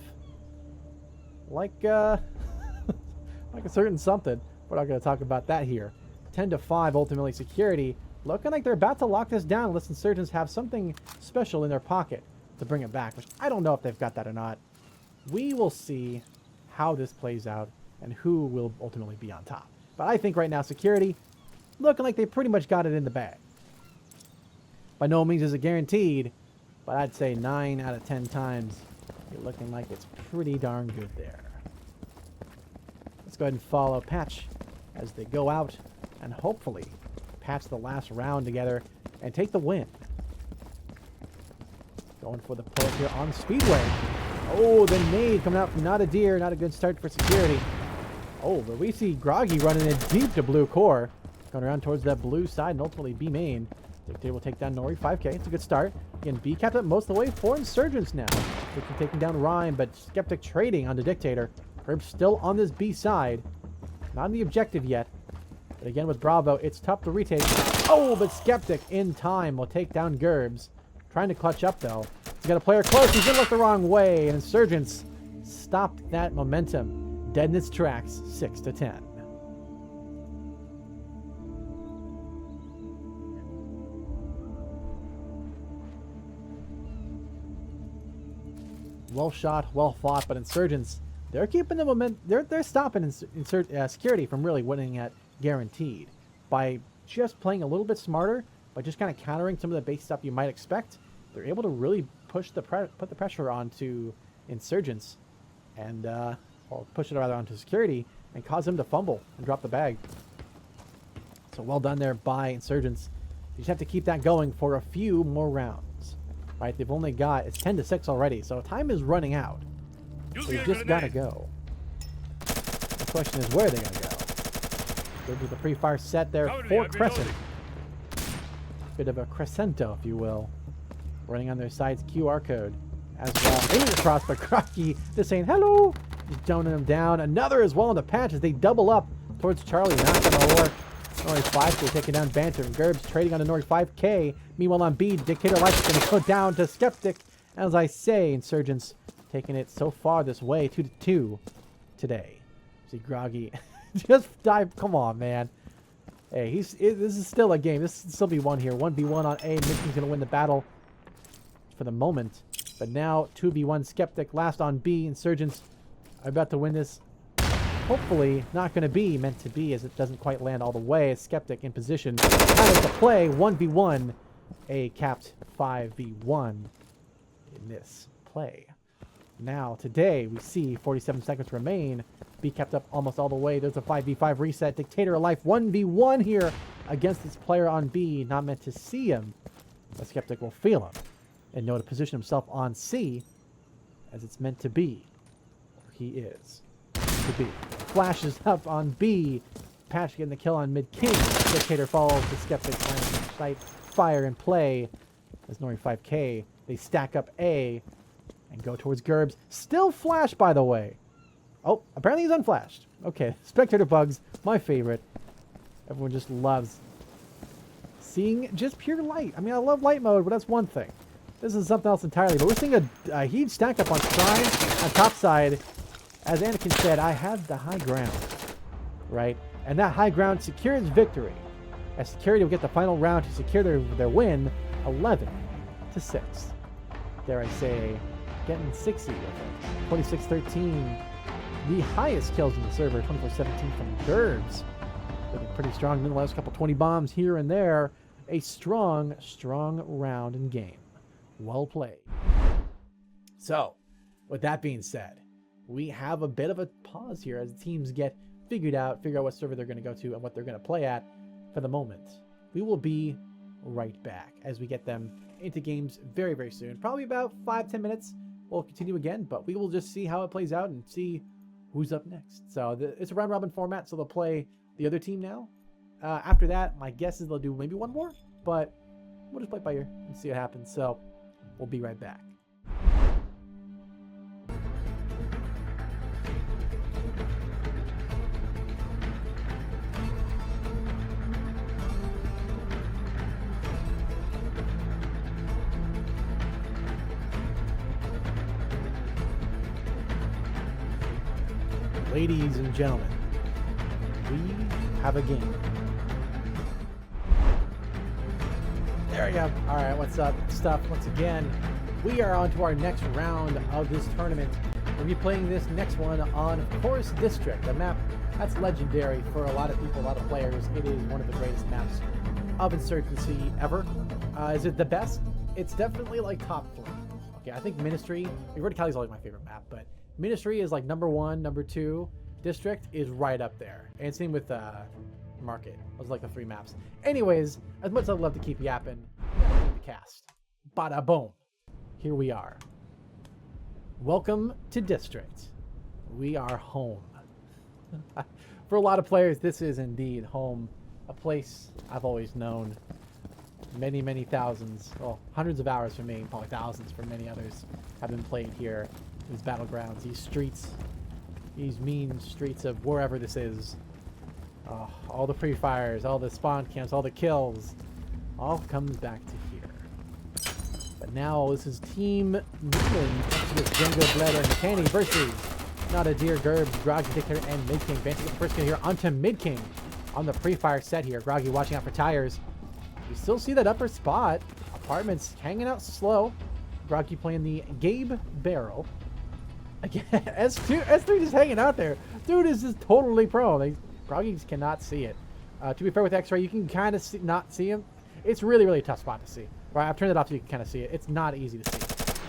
like like a certain something. We're not going to talk about that here. 10-5 ultimately security. Looking like they're about to lock this down unless insurgents have something special in their pocket to bring it back, which I don't know if they've got that or not. We will see how this plays out and who will ultimately be on top. But I think right now security looking like they pretty much got it in the bag. By no means is it guaranteed, but I'd say 9 out of 10 times you're looking like it's pretty darn good there. Let's go ahead and follow Patch as they go out and hopefully patch the last round together and take the win. Going for the pull here on Speedway. Oh, the nade coming out from Not a Deer. Not a good start for security. Oh, but we see Groggy running in deep to blue core. Going around towards that blue side and ultimately B main. Dictator will take down Nori 5K. It's a good start. Again, B capped up most of the way for Insurgents now. They're taking down Rhyme, but Skeptic trading onto Dictator. Herb's still on this B side. Not on the objective yet. But again with Bravo, it's tough to retake. Oh, but Skeptic in time will take down Gerbs. Trying to clutch up though. He's got a player close. He's gonna look the wrong way. And Insurgents stopped that momentum. Dead in its tracks, 6-10. Well shot, well fought, but Insurgents, they're keeping the momentum. They're stopping security from really winning at guaranteed by just playing a little bit smarter, by just kind of countering some of the base stuff you might expect. They're able to really push put the pressure onto Insurgents, and or push it rather onto security and cause them to fumble and drop the bag. So well done there by Insurgents. You just have to keep that going for a few more rounds. Right, they've only got, it's 10-6 already, so time is running out. So you just gotta go. The question is, where are they gonna go? Good with the pre-fire set there for Crescent. Bit of a crescento, if you will. Running on their side's QR code as well. Aiming across, but Crocky just saying hello. Just toning them down. Another as well in the patch as they double up towards Charlie. Not gonna work. Nori 5K taking down Banter. And Gerbs trading on the Nori 5K. Meanwhile on B, Dictator Light's going to go down to Skeptic. As I say, Insurgents taking it so far this way, 2-2 today. See Groggy just dive. Come on, man. Hey, this is still a game. This will still be one here. 1v1 on A. Midking's going to win the battle for the moment. But now 2v1 Skeptic. Last on B. Insurgents are about to win this. Hopefully not going to be meant to be, as it doesn't quite land all the way. Skeptic in position. Out of the play. 1v1. A capped 5v1 in this play. Now, today, we see 47 seconds remain. B kept up almost all the way. There's a 5v5 reset. Dictator of Life 1v1 here against this player on B. Not meant to see him. The Skeptic will feel him and know to position himself on C as it's meant to be. He is to be. Flashes up on B. Patch getting the kill on mid-king. Dictator follows the Skeptic sight. Fire in play. As Nori 5K. They stack up A and go towards Gerbs. Still flash, by the way. Oh, apparently he's unflashed. Okay, Spectator bugs, my favorite. Everyone just loves seeing just pure light. I mean, I love light mode, but that's one thing. This is something else entirely. But we're seeing a huge stack up on Shrine on top side. As Anakin said, I have the high ground, right? And that high ground secures victory. As Security will get the final round to secure their win, 11-6. Dare I say, getting 60 with it. 26-13. The highest kills in the server, 24-17 from Gerbs. Looking pretty strong. Nonetheless, a couple 20 bombs here and there. A strong, strong round in game. Well played. So, with that being said, we have a bit of a pause here as teams figure out what server they're going to go to and what they're going to play at for the moment. We will be right back as we get them into games very, very soon. Probably about 5-10 minutes. We'll continue again, but we will just see how it plays out and see who's up next. So it's a round robin format, so they'll play the other team now. After that, my guess is they'll do maybe one more, but we'll just play it by ear and see what happens. So we'll be right back. Ladies and gentlemen, we have a game. There we go. All right, what's up, stuff? Once again, we are on to our next round of this tournament. We'll be playing this next one on, of course, District, a map that's legendary for a lot of people, a lot of players. It is one of the greatest maps of Insurgency ever. Is it the best? It's definitely like top 3. Okay, I think Ministry, Verticality is always my favorite map, but Ministry is like number 1, number 2. District is right up there. And same with Market. Those are like the 3 maps. Anyways, as much as I'd love to keep yapping, gotta keep the cast. Bada boom. Here we are. Welcome to District. We are home. For a lot of players, this is indeed home. A place I've always known. Many, many thousands, well, hundreds of hours for me, probably thousands for many others, have been played here. These battlegrounds, these streets, these mean streets of wherever this is. All the pre-fires, all the spawn camps, all the kills, all comes back to here. But now this is Team Newland with Django, Bled, and McCanny versus Not a Deer, Gerbs, Groggy, Dictator, and Mid-King. Vantage the first kill here onto Mid-King on the pre-fire set here. Groggy watching out for tires. You still see that upper spot. Apartments hanging out slow. Groggy playing the Gabe Barrel. Again, S3 just hanging out there. Dude is just totally pro. Groggy cannot see it. To be fair with X-Ray, you can kind of not see him. It's really, really a tough spot to see. Right, I've turned it off so you can kind of see it. It's not easy to see.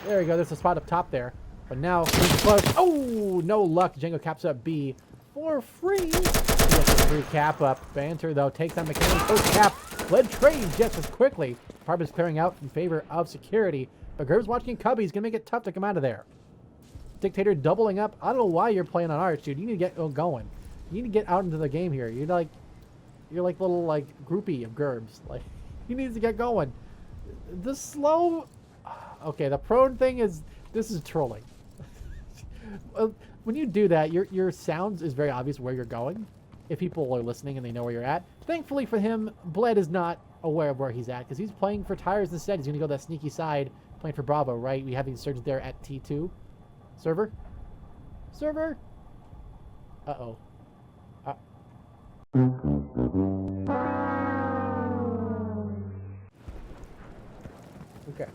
There you go. There's a spot up top there. But now, close. Oh, no luck. Django caps up B for free. He gets a free cap up. Banter, though, takes on McCann. Post cap. Led trades just as quickly. Apartment's clearing out in favor of Security. But Gerb's watching Cubby's going to make it tough to come out of there. Dictator doubling up. I don't know why you're playing on Arch, dude. You need to get going. You need to get out into the game here. You're like little like groupie of Gerbs. Like, he needs to get going. The slow. Okay, the prone thing is this is trolling. When you do that, your sounds is very obvious where you're going. If people are listening and they know where you're at. Thankfully for him, Bled is not aware of where he's at because he's playing for tires instead. He's going to go that sneaky side, playing for Bravo, right? We have the insurgent there at T2. Server? Uh-oh. Okay.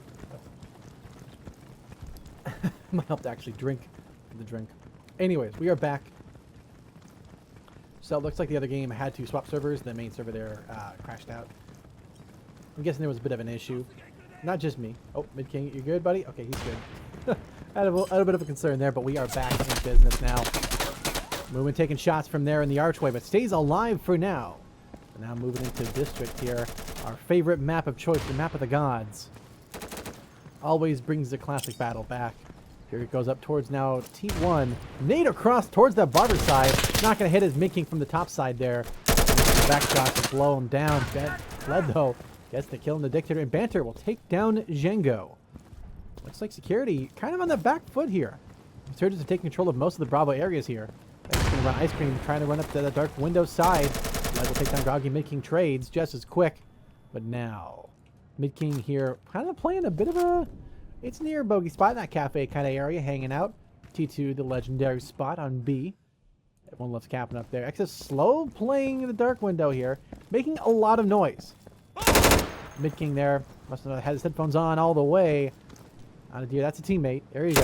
Might help to actually drink the drink. Anyways, we are back. So it looks like the other game had to swap servers. The main server there crashed out. I'm guessing there was a bit of an issue. Not just me. Oh, Mid King, you good, buddy? Okay, he's good. I had a bit of a concern there, but we are back in business now. Moving, taking shots from there in the archway, but stays alive for now. And now moving into district here. Our favorite map of choice, the map of the gods. Always brings the classic battle back. Here it goes up towards now T1. Nade across towards that barber side. Not going to hit his Mid King from the top side there. The back shot to blow him down. Fled though. Gets the kill in the dictator. And Banter will take down Django. Looks like security kind of on the back foot here. Insurgents are taking control of most of the Bravo areas here. They're going to run Ice Cream, trying to run up to the dark window side. Bled will take down Groggy, making trades just as quick. But now, Mid King here kind of playing a bit of a... It's near bogey spot in that cafe kind of area, hanging out. T2, the legendary spot on B. Everyone loves capping up there. Exodus slow playing in the dark window here, making a lot of noise. Mid King there must have had his headphones on all the way. Out of deer, that's a teammate. There you go.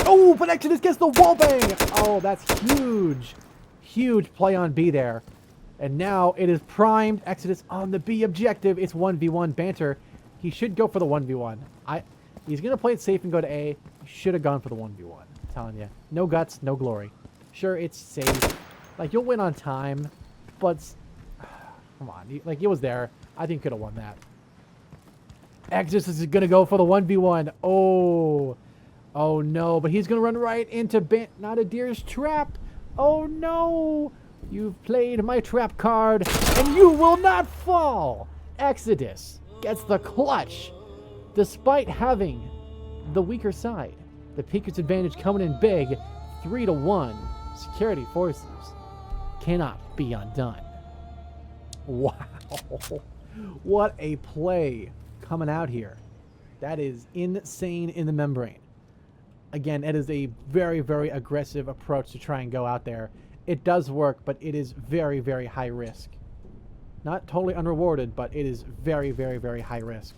Oh, but Exodus gets the wall bang. Oh, that's huge. Huge play on B there. And now it is primed. Exodus on the B objective. It's 1v1 Banter. He should go for the 1v1. He's going to play it safe and go to A. He should have gone for the 1v1. I'm telling you. No guts, no glory. Sure, it's safe. Like, you'll win on time. But, come on. Like, it was there. I think could have won that. Exodus is going to go for the 1v1. Oh. Oh, no. But he's going to run right into Not a Deer's trap. Oh, no. You've played my trap card, and you will not fall. Exodus gets the clutch. Despite having the weaker side, the Peakers advantage coming in big, 3-1. Security forces cannot be undone. Wow. What a play coming out here. That is insane in the membrane. Again, it is a very, very aggressive approach to try and go out there. It does work, but it is very, very high risk. Not totally unrewarded, but it is very, very, very high risk.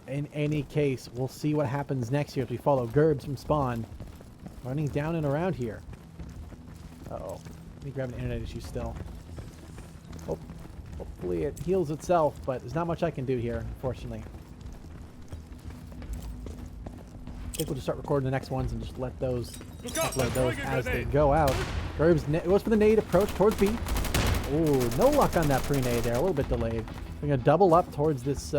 In any case, we'll see what happens next here as we follow Gerbs from spawn. Running down and around here. Uh-oh. Let me grab an internet issue still. Oh, hopefully it heals itself, but there's not much I can do here, unfortunately. I think we'll just start recording the next ones and just let those upload those as they go out. Gerbs goes for the nade approach towards B. Ooh, no luck on that pre-nade there. A little bit delayed. We're going to double up towards this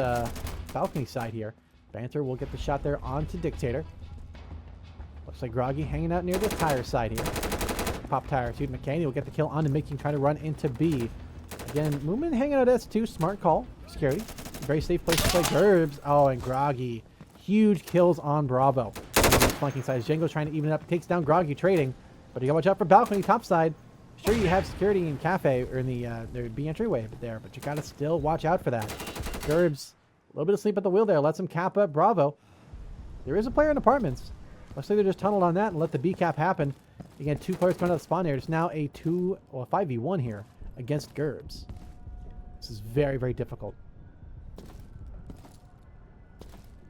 balcony side here. Banter will get the shot there onto Dictator. Looks like Groggy hanging out near the tire side here. Pop tire to McCaney will get the kill onto Making, trying to run into B. Again, movement hanging out S2. Smart call. Scary. Very safe place to play. Gerbs. Oh, and Groggy. Huge kills on Bravo. On the flanking side. Django trying to even it up. Takes down Groggy trading. But you gotta watch out for balcony top side. Sure, you have security in cafe or in the B entryway there, but you gotta still watch out for that. Gerbs. A little bit of sleep at the wheel there. Lets him cap up Bravo. There is a player in apartments. Looks like they're just tunneled on that and let the B cap happen. Again, two players coming out of the spawn there. It's now a 5v1 here against Gerbs. This is very, very difficult.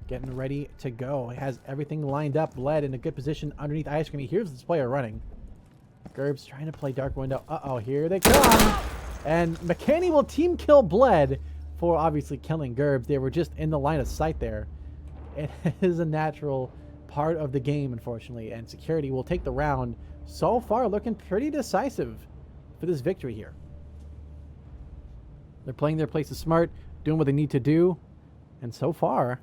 Getting ready to go. He has everything lined up. Bled in a good position underneath Ice Cream. He hears this player running. Gerbs trying to play Dark Window. Uh-oh, here they come. And McCaney will team kill Bled for obviously killing Gerbs. They were just in the line of sight there. It is a natural part of the game, unfortunately, and security will take the round. So far, looking pretty decisive for this victory here. They're playing their places smart, doing what they need to do, and so far,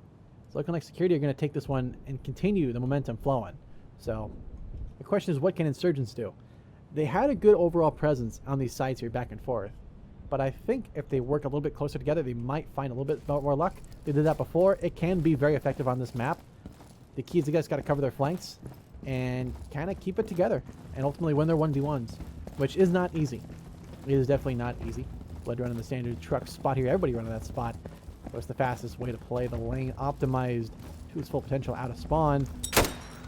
it's looking like security are going to take this one and continue the momentum flowing. So, the question is, what can Insurgents do? They had a good overall presence on these sides here back and forth, but I think if they work a little bit closer together, they might find a little bit more luck. They did that before. It can be very effective on this map. The key is the guys got to cover their flanks and kind of keep it together and ultimately win their 1v1s, which is not easy. It is definitely not easy. Bled running the standard truck spot here. Everybody running that spot. What's the fastest way to play the lane optimized to its full potential out of spawn?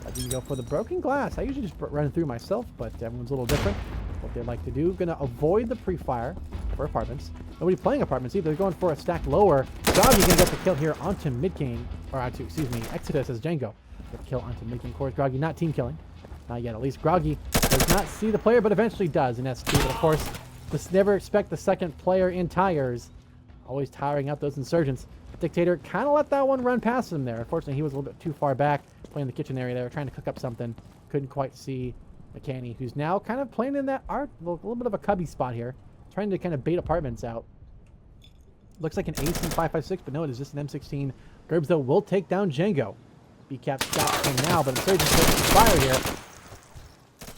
I didn't go for the broken glass. I usually just run through myself, but everyone's a little different. What they like to do. Going to avoid the pre-fire. for apartments. Nobody playing apartments either. They're going for a stack lower. Groggy gonna get the kill here onto mid king, or onto, excuse me, Exodus as Django. Get the kill onto mid king. Of course, Groggy not team killing. Not yet. At least Groggy does not see the player, but eventually does in S2. But of course, just never expect the second player in tires. Always tiring out those insurgents. Dictator kind of let that one run past him there. Unfortunately, he was a little bit too far back, playing the kitchen area there, trying to cook up something. Couldn't quite see McCanny, who's now kind of playing in that a little bit of a cubby spot here, trying to kind of bait apartments out. Looks like an AC 556, but no, it is just an M16. Gerbs, though, will take down Django. BCAP shot now, but Insurgents taking fire here.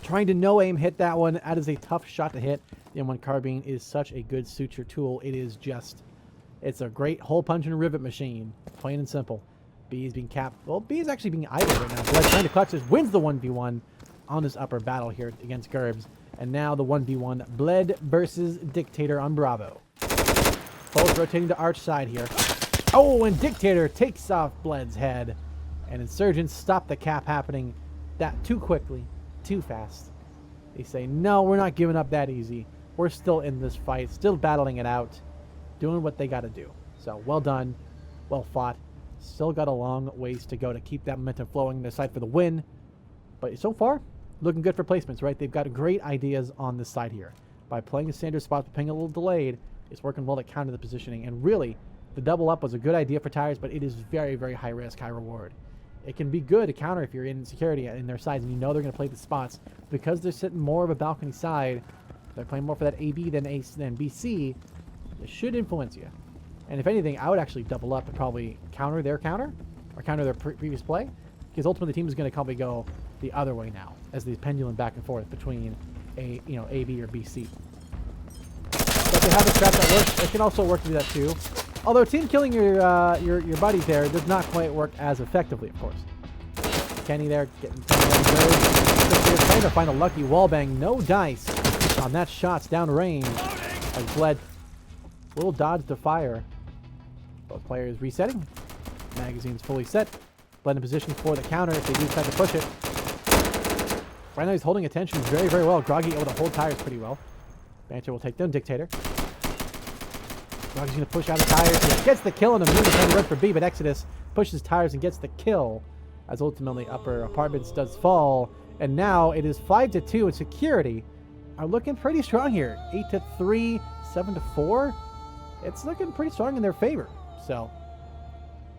Trying to no-aim hit that one. That is a tough shot to hit. The M1 carbine is such a good suture tool. It is just... It's a great hole punch and rivet machine. Plain and simple. B is being capped. Well, B is actually being idled right now. Bled trying to clutch this. Wins the 1v1 on this upper battle here against Gerbs. And now the 1v1. Bled versus Dictator on Bravo. Both rotating to arch side here. Oh, and Dictator takes off Bled's head. And Insurgents stop the cap happening that too quickly, too fast. They say, no, we're not giving up that easy. We're still in this fight, still battling it out, doing what they got to do. So, well done, well fought. Still got a long ways to go to keep that momentum flowing. Their side for the win. But so far, looking good for placements, right? They've got great ideas on this side here. By playing the standard spots, but playing a little delayed, it's working well to counter the positioning. And really, the double up was a good idea for tires, but it is very, very high risk, high reward. It can be good to counter if you're in security in their sides and you know they're going to play the spots. Because they're sitting more of a balcony side, they're playing more for that AB than BC, it should influence you. And if anything, I would actually double up and probably counter their counter, or counter their previous play, because ultimately the team is going to probably go the other way now, as the pendulum back and forth between AB or BC. But they have a strat that works. It can also work to do that too. Although team killing your buddies there does not quite work as effectively, of course. Kenny there getting trying to find a lucky wallbang. No dice on that shot's down range. As Bled little dodge to fire. Both players resetting. Magazine's fully set. Bled in position for the counter if they do decide to push it. Right now he's holding attention very, very well. Groggy able to hold tires pretty well. Banter will take down Dictator. Groggy's going to push out the tires. He gets the kill on the move. Trying to run for B, but Exodus pushes tires and gets the kill. As ultimately upper apartments does fall. And now it is 5-2 and security are looking pretty strong here. 8-3, 7-4. It's looking pretty strong in their favor. So,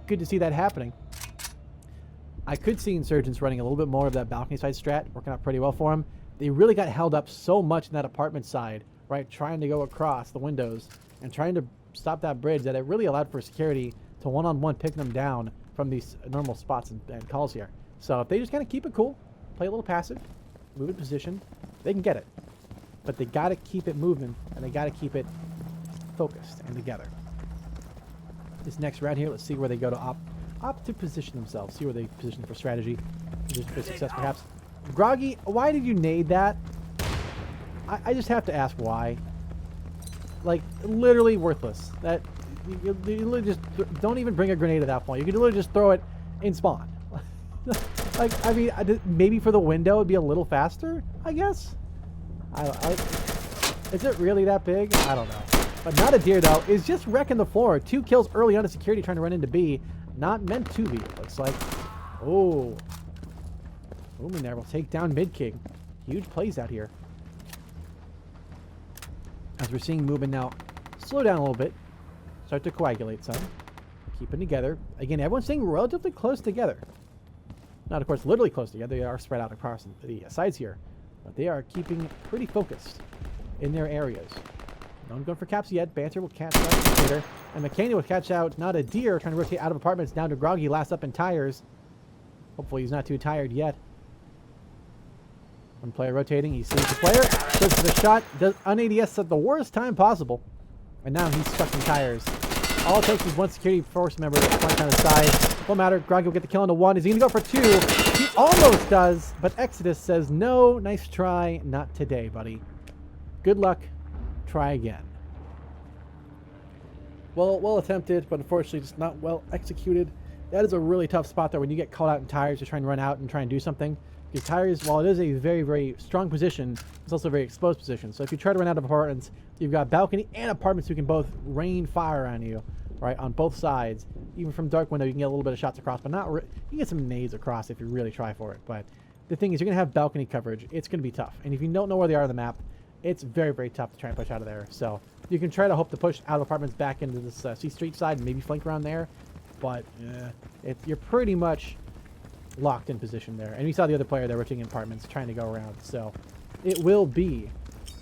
good to see that happening. I could see Insurgents running a little bit more of that balcony side strat, working out pretty well for them. They really got held up so much in that apartment side, right? Trying to go across the windows and trying to stop that bridge that it really allowed for security to one-on-one pick them down from these normal spots and calls here. So if they just kind of keep it cool, play a little passive, move in position, they can get it. But they got to keep it moving, and they got to keep it focused and together. This next round here, let's see where they go to opt to position themselves. See where they position for strategy, position for success perhaps. Groggy, why did you nade that? I just have to ask why. Like, literally worthless. That you literally just don't even bring a grenade at that point. You could literally just throw it in spawn. Like, I mean, maybe for the window it'd be a little faster, I guess. Is it really that big? I don't know. But not a deer, though, is just wrecking the floor. 2 kills early on to security trying to run into B. Not meant to be, it looks like. Oh. Booming there will take down mid-king. Huge plays out here. As we're seeing movement now slow down a little bit. Start to coagulate some. Keeping together. Again, everyone's staying relatively close together. Not, of course, literally close together. They are spread out across the sides here. But they are keeping pretty focused in their areas. No one going for caps yet. Banter will catch out the Dictator. And McCaney will catch out not a deer, trying to rotate out of apartments down to Groggy, last up in tires. Hopefully he's not too tired yet. One player rotating. He sees the player. Goes for the shot. Does un-ADS at the worst time possible. And now he's stuck in tires. All it takes is one security force member to punch on his side. Won't matter. Groggy will get the kill into 1. Is he going to go for 2? He almost does. But Exodus says, no, nice try. Not today, buddy. Good luck. Try again. Well attempted, but unfortunately just not well executed. That is a really tough spot there when you get called out in tires to try and run out and try and do something. Because tires, while it is a very, very strong position, it's also a very exposed position. So if you try to run out of apartments, you've got balcony and apartments who can both rain fire on you, right, on both sides. Even from dark window, you can get a little bit of shots across, but not you can get some nades across if you really try for it. But the thing is, you're going to have balcony coverage. It's going to be tough. And if you don't know where they are on the map, it's very, very tough to try and push out of there. So you can try to hope to push out of apartments back into this C Street side and maybe flank around there. But you're pretty much locked in position there. And you saw the other player there rotating in apartments trying to go around. So it will be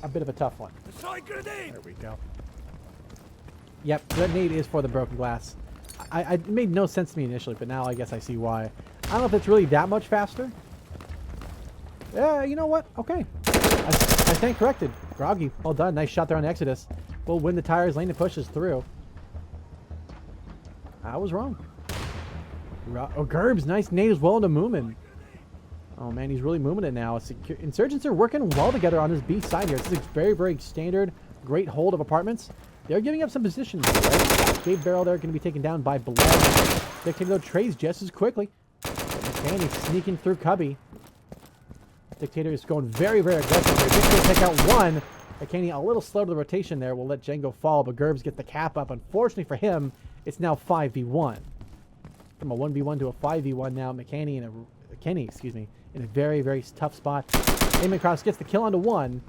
a bit of a tough one. There we go. Yep, that nade is for the broken glass. It made no sense to me initially, but now I guess I see why. I don't know if it's really that much faster. Yeah, you know what? Okay. I stand corrected. Groggy. Well done. Nice shot there on Exodus. We'll win the tires lane and pushes through. I was wrong. Oh, Gerbs. Nice nade as well into Moomin. Oh, man. He's really moving it now. Insurgents are working well together on this B side here. This is a very, very standard, great hold of apartments. They're giving up some positions, right? Cave Barrel there going to be taken down by Blood. Dictator though trades just as quickly. And he's sneaking through Cubby. Dictator is going very, very aggressive here. Dictator take out one. Akani a little slow to the rotation there. Will let Django fall, but Gerbs get the cap up. Unfortunately for him, it's now 5v1. From a 1v1 to a 5v1 now. Kenny, in a very, very tough spot. Aiming across gets the kill onto one.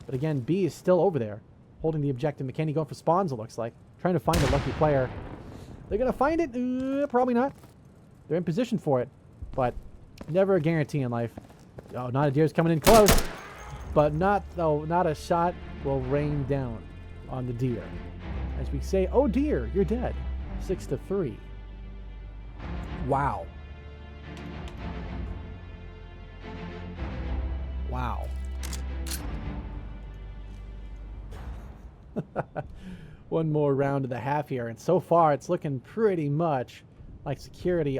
But again, B is still over there, holding the objective. McKinney going for spawns, it looks like. Trying to find a lucky player. They're going to find it? Probably not. They're in position for it. But never a guarantee in life. Oh, not a deer's coming in close. But not a shot will rain down on the deer. As we say, oh dear, you're dead. 6-3. Wow. Wow. One more round of the half here, and so far it's looking pretty much like security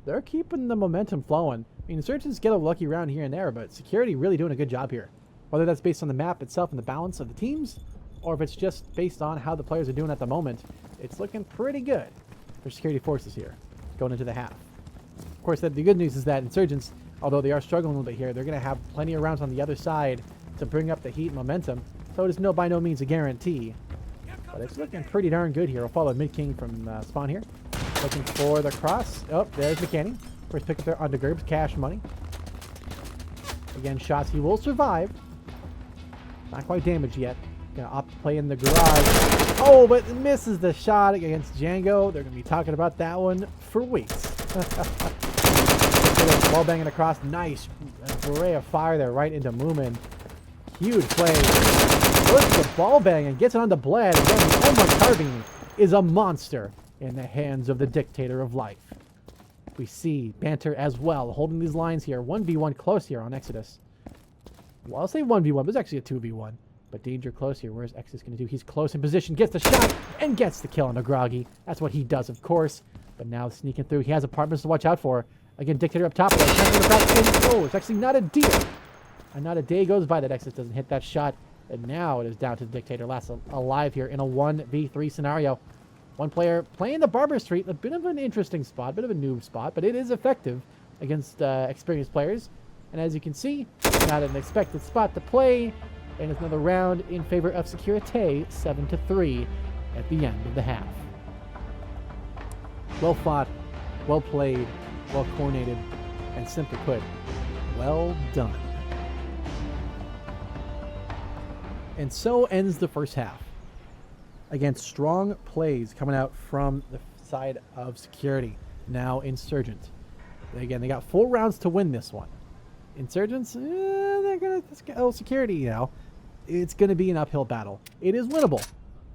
they're keeping the momentum flowing. I mean, Insurgents get a lucky round here and there, but security really doing a good job here. Whether that's based on the map itself and the balance of the teams, or if it's just based on how the players are doing at the moment, it's looking pretty good for security forces here, going into the half. Of course, the good news is that Insurgents, although they are struggling a little bit here, they're going to have plenty of rounds on the other side to bring up the heat and momentum, so it is by no means a guarantee. But it's looking pretty darn good here. We'll follow Mid-King from spawn here. Looking for the cross. Oh, there's McKinney. First pick up there onto Gerbs. Cash money. Again, shots. He will survive. Not quite damaged yet. Gonna opt to play in the garage. Oh, but misses the shot against Django. They're gonna be talking about that one for weeks. Ball banging across. Nice array of fire there right into Moomin. Huge play. Look at the ball bang and gets it onto Bled. Again, the M1 carbine is a monster in the hands of the dictator of life. We see Banter as well, holding these lines here. 1v1 close here on Exodus. Well, I'll say 1v1, but it's actually a 2v1. But danger close here. Where's Exodus going to do? He's close in position, gets the shot, and gets the kill on the Groggy. That's what he does, of course. But now sneaking through. He has apartments to watch out for. Again, Dictator up top. Oh, it's actually not a deer. And not a day goes by that Exodus doesn't hit that shot. And now it is down to the Dictator. Last alive here in a 1v3 scenario. One player playing the Barber Street. A bit of an interesting spot. A bit of a noob spot. But it is effective against experienced players. And as you can see, not an expected spot to play. And it's another round in favor of Securite. 7-3 at the end of the half. Well fought. Well played. Well coordinated. And simply put, well done. And so ends the first half. Again, strong plays coming out from the side of Security. Now Insurgent. Again, they got 4 rounds to win this one. Insurgents, they're going to... Security, you know. It's going to be an uphill battle. It is winnable,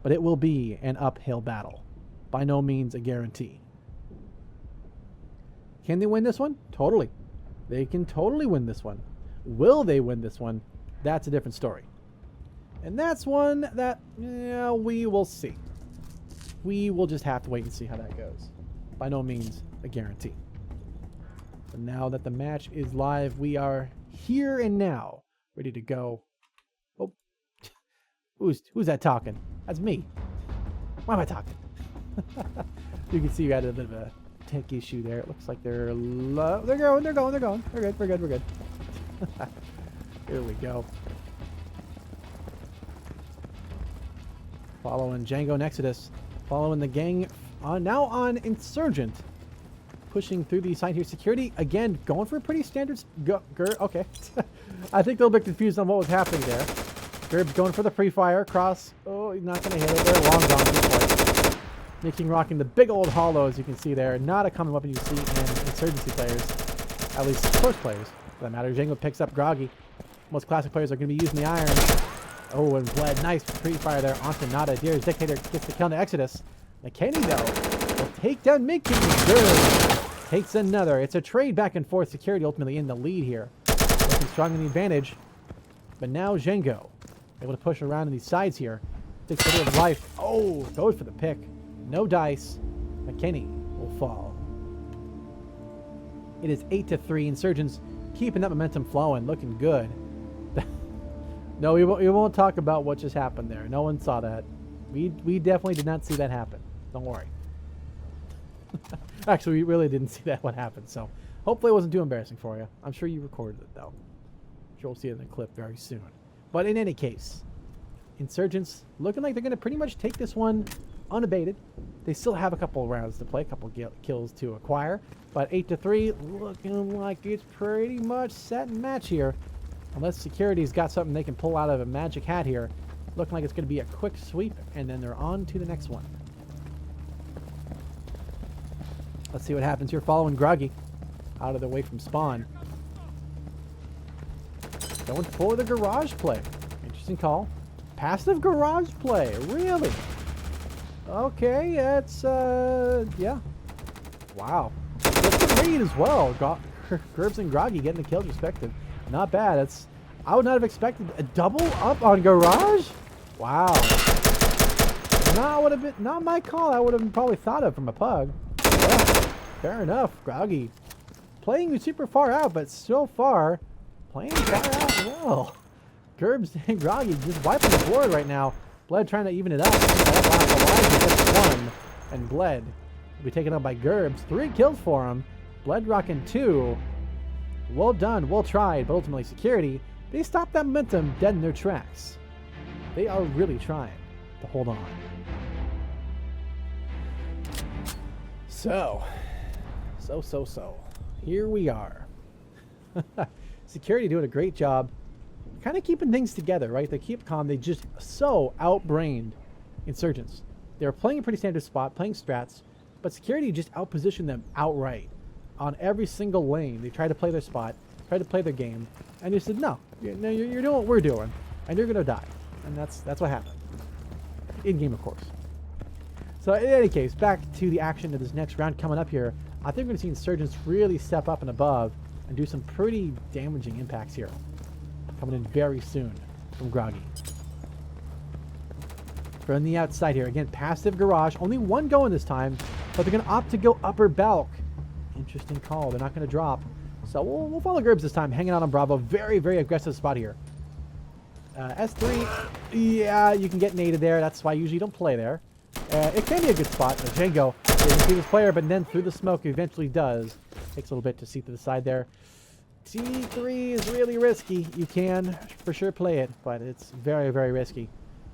but it will be an uphill battle. By no means a guarantee. Can they win this one? Totally. They can totally win this one. Will they win this one? That's a different story. And that's one that, we will see. We will just have to wait and see how that goes. By no means a guarantee. But now that the match is live, we are here and now, ready to go. Oh, who's that talking? That's me. Why am I talking? You can see we had a bit of a tech issue there. It looks like they're going. They're good. We're good. Here we go. Following Django and Exodus. Following the gang now on Insurgent. Pushing through the side here. Security, again, going for a pretty standard... Okay. I think they're a bit confused on what was happening there. Gerb's going for the pre-fire. Cross. Oh, he's not going to hit it. They're long gone. Good point. Nick King rocking the big old hollow, as you can see there. Not a common weapon you see in Insurgency players. At least close players. For that matter, Django picks up Groggy. Most classic players are going to be using the iron. Oh, and Bled. Nice pre-fire there onto Nada. Deer's Dictator gets the kill on Exodus. McKinney, though, will take down Mickey. Good. Takes another. It's a trade back and forth. Security ultimately in the lead here. Looking strong in the advantage. But now Django able to push around in these sides here. Takes a bit of life. Oh, goes for the pick. No dice. McKinney will fall. It is 8-3. Insurgents keeping that momentum flowing. Looking good. No, we won't talk about what just happened there. No one saw that. We definitely did not see that happen. Don't worry. Actually, we really didn't see that what happened. So hopefully it wasn't too embarrassing for you. I'm sure you recorded it, though. I'm sure we'll see it in the clip very soon. But in any case, Insurgents looking like they're going to pretty much take this one unabated. They still have a couple rounds to play, a couple kills to acquire. But 8-3, looking like it's pretty much set and match here. Unless Security's got something they can pull out of a magic hat here. Looking like it's going to be a quick sweep, and then they're on to the next one. Let's see what happens here. Following Groggy out of the way from spawn. Going for the garage play. Interesting call. Passive garage play. Really? Okay, that's, yeah. Wow. That's a read as well. Gerbs and Groggy getting the kills respective. Not bad. I would not have expected a double up on garage. Wow. Not my call. I would have probably thought of from a pug. Yeah, fair enough. Groggy playing super far out, but so far playing far out well. Gerbs and Groggy just wiping the board right now. Bled trying to even it up. That last alive just one, and Bled will be taken up by Gerbs. 3 kills for him. Bled rocking 2. Well done, well tried, but ultimately Security, they stopped that momentum dead in their tracks. They are really trying to hold on. So. Here we are. Security doing a great job kind of keeping things together, right? They keep calm. They just so outbrained Insurgents. They were playing a pretty standard spot, playing strats, but Security just outpositioned them outright. On every single lane, they tried to play their spot, tried to play their game, and they said, no, you're doing what we're doing, and you're going to die. And that's what happened. In-game, of course. So, in any case, back to the action of this next round coming up here. I think we're going to see Insurgents really step up and above and do some pretty damaging impacts here. Coming in very soon from Groggy. From the outside here, again, passive garage. Only one going this time, but they're going to opt to go upper balk. Interesting call. They're not going to drop. So we'll follow Gerbs this time. Hanging out on Bravo. Very, very aggressive spot here. S3. Yeah, you can get naded there. That's why I usually don't play there. It can be a good spot. Django doesn't see this player, but then through the smoke eventually does. Takes a little bit to see to the side there. T3 is really risky. You can for sure play it, but it's very, very risky.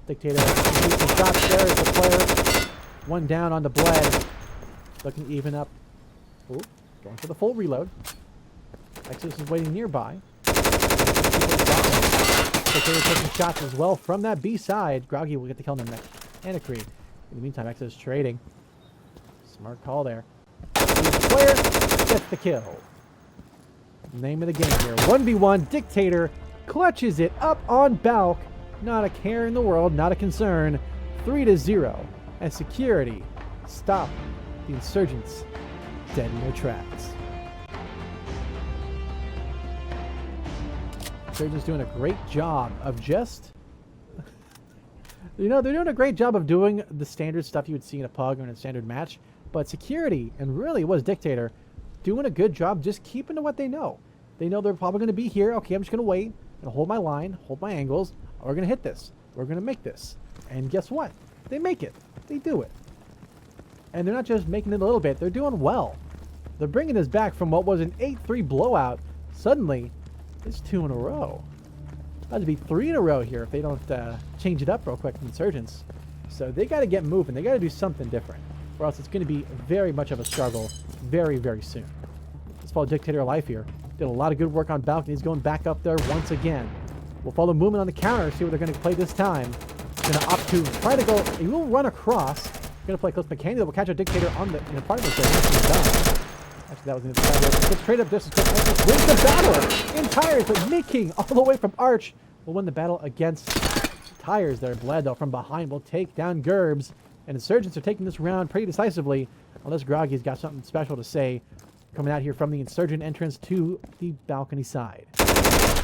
Dictator shoots some shots there as the player. One down on the Bled. Looking even up. Ooh, going for the full reload. Exodus is waiting nearby. Dictator taking shots as well from that B side. Groggy will get the kill in the next. And a Creed. In the meantime, Exodus trading. Smart call there. The player gets the kill. Name of the game here. 1v1. Dictator clutches it up on Balk. Not a care in the world. Not a concern. 3-0. And Security stop the Insurgents dead in their tracks. Insurgents doing a great job of just... they're doing a great job of doing the standard stuff you would see in a PUG or in a standard match. But Security, and really it was Dictator, doing a good job just keeping to what they know. They know they're probably going to be here. Okay, I'm just going to wait and hold my line, hold my angles. We're going to hit this. We're going to make this. And guess what? They make it. They do it. And they're not just making it a little bit. They're doing well. They're bringing us back from what was an 8-3 blowout. Suddenly, it's 2 in a row. That'd be 3 in a row here if they don't change it up real quick from Insurgents. So they got to get moving. They got to do something different, or else it's going to be very much of a struggle very, very soon. Let's follow Dictator alive here. Did a lot of good work on balconies, going back up there once again. We'll follow movement on the counter, see what they're going to play this time. Going to opt to try to go. He will run across. Going to play close McKinney. That will catch a Dictator on the apartment there. Done. Actually, that was in the side. Gets straight up distance. Wins the battle in Tires, but Making all the way from Arch will win the battle against Tires there. Bled though from behind will take down Gerbs, and Insurgents are taking this round pretty decisively. Unless Groggy's got something special to say, coming out here from the Insurgent entrance to the balcony side.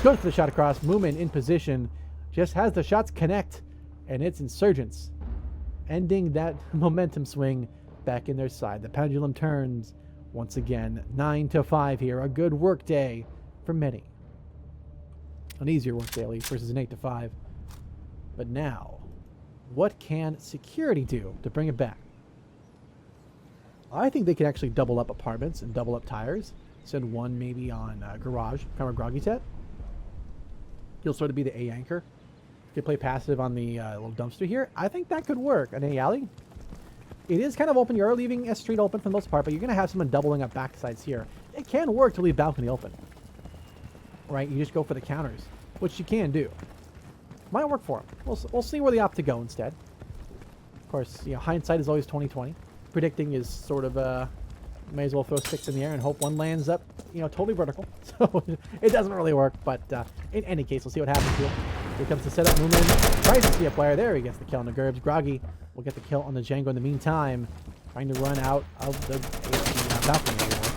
Goes for the shot across. Moomin in position, just has the shots connect, and it's Insurgents ending that momentum swing back in their side. The pendulum turns once again. 9-5 here. A good work day for many. An easier work day at least versus an 8-5. But now, what can security do to bring it back? I think they could actually double up apartments and double up Tires. Send one maybe on garage, kind of Groggy set. He'll sort of be the A anchor. Could play passive on the little dumpster here. I think that could work. An A alley. It is kind of open. You are leaving S Street open for the most part, but you're going to have someone doubling up backsides here. It can work to leave balcony open. Right? You just go for the counters, which you can do. Might work for them. We'll see where they opt to go instead. Of course, you know, hindsight is always 20/20. Predicting is sort of may as well throw sticks in the air and hope one lands up, you know, totally vertical. So it doesn't really work, but in any case, we'll see what happens here. Here comes the setup movement. Tries to see a player. There he gets the kill on the Gerbs. Groggy will get the kill on the Django in the meantime. Trying to run out of the balcony anymore.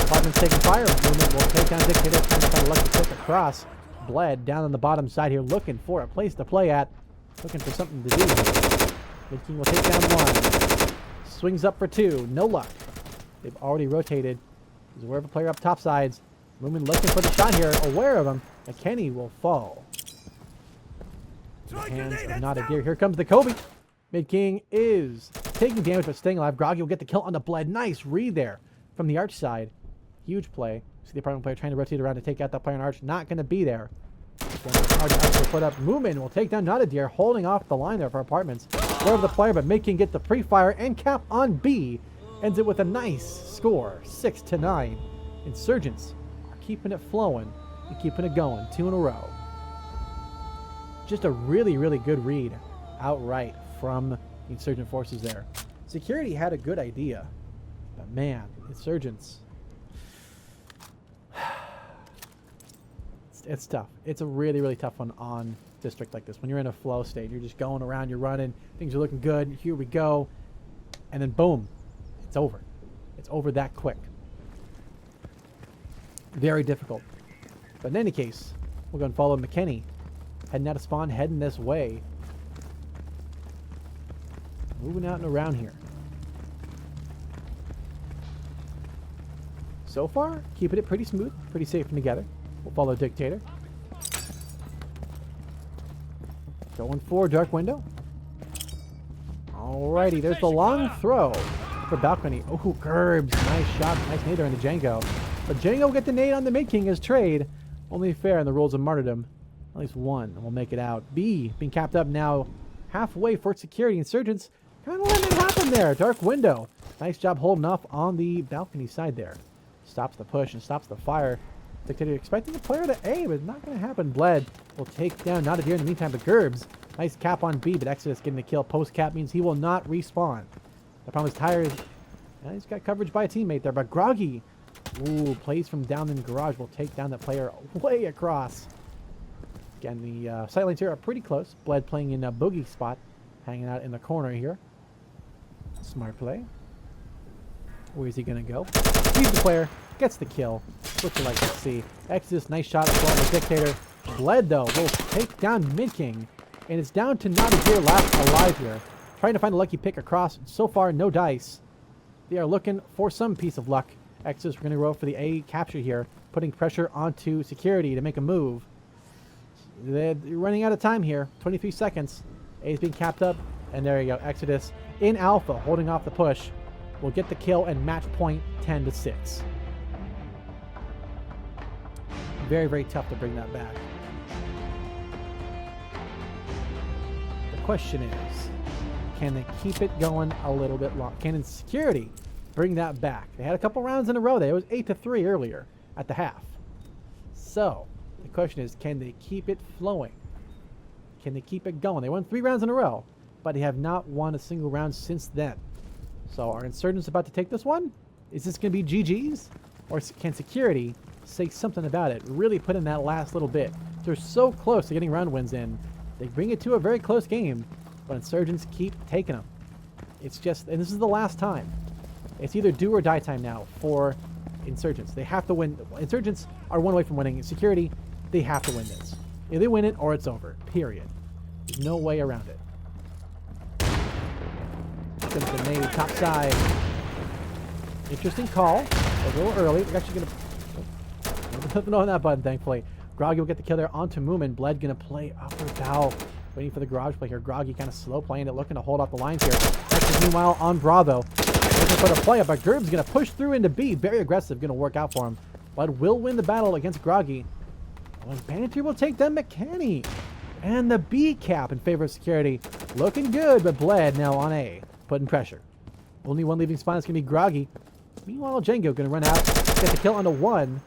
Apartment's taking fire. Movement will take down Dictator. Trying to find a lucky pick across. Bled down on the bottom side here, looking for a place to play at. Looking for something to do here. Mid King will take down one. Swings up for two. No luck. They've already rotated. He's aware of a player up top sides. Lumen looking for the shot here. Aware of him. McKinney will fall. The hands are not a deer. Here comes the Kobe. Mid King is taking damage but staying alive. Groggy will get the kill on the Bled. Nice read there from the Arch side. Huge play. See the apartment player trying to rotate around to take out that player on Arch. Not going to be there. Arch will put up. Moomin will take down Not a Deer, holding off the line there for apartments. Aware of the player, but Mid King get the pre-fire and cap on B. Ends it with a nice score, 6-9. Insurgents are keeping it flowing and keeping it going. 2 in a row. Just a really, really good read outright from the Insurgent forces there. Security had a good idea, but man, Insurgents. It's tough. It's a really, really tough one on district like this. When you're in a flow state, you're just going around, you're running, things are looking good. Here we go. And then boom, it's over. It's over that quick. Very difficult. But in any case, we're going to follow McKinney. Heading out of spawn, heading this way. Moving out and around here. So far, keeping it pretty smooth, pretty safe and together. We'll follow Dictator. Going for Dark Window. Alrighty, there's the long throw for balcony. Oh, Gerbs. Nice shot. Nice nader in the Django. But Django will get the nade on the Mid King as trade. Only fair in the rules of martyrdom. At least one will make it out. B being capped up now halfway for security. Insurgents kind of letting it happen there. Dark Window. Nice job holding off on the balcony side there. Stops the push and stops the fire. Dictator expecting the player to A, but it's not going to happen. Bled will take down Not a Deer in the meantime, but Gerbs. Nice cap on B, but Exodus getting the kill. Post cap means he will not respawn. The problem is Tires. He's got coverage by a teammate there, but Groggy. Ooh, plays from down in the garage will take down that player way across. Again, the sight lanes here are pretty close. Bled playing in a boogie spot, hanging out in the corner here. Smart play. Where is he going to go? Sees the player, gets the kill. What you like to see. Exodus, nice shot as well. The Dictator. Bled, though, will take down Mid King. And it's down to Not a Deer last alive here. Trying to find a lucky pick across. So far, no dice. They are looking for some piece of luck. Exodus, we're going to go for the A capture here. Putting pressure onto security to make a move. They're running out of time here. 23 seconds. A is being capped up. And there you go. Exodus in alpha, holding off the push. will get the kill and match point 10-6. Very, very tough to bring that back. The question is, can they keep it going a little bit long? Can Insecurity bring that back? They had a couple rounds in a row there. It was 8-3 earlier at the half. So the question is, can they keep it flowing? Can they keep it going? They won 3 rounds in a row, but they have not won a single round since then. So are Insurgents about to take this one? Is this going to be GG's? Or can Security say something about it? Really put in that last little bit. They're so close to getting round wins in. They bring it to a very close game, but Insurgents keep taking them. It's just, and this is the last time. It's either do or die time now for Insurgents. They have to win. Insurgents are one away from winning. Security, they have to win this. Either they win it or it's over. Period. There's no way around it. Comes the nade top side. Interesting call. A little early. We're actually going to... Nothing on that button, thankfully. Groggy will get the kill there onto Moomin. Bled going to play upper bow. Waiting for the garage play here. Groggy kind of slow playing it, looking to hold off the lines here. Texas, meanwhile, on Bravo. Looking for the play up, but Gerb's going to push through into B. Very aggressive. Going to work out for him. Bled will win the battle against Groggy. And Banter will take them McKinney. And the B cap in favor of Security. Looking good, but Bled now on A. Putting pressure. Only one leaving spawn is going to be Groggy. Meanwhile, Django going to run out. Get the kill onto 1.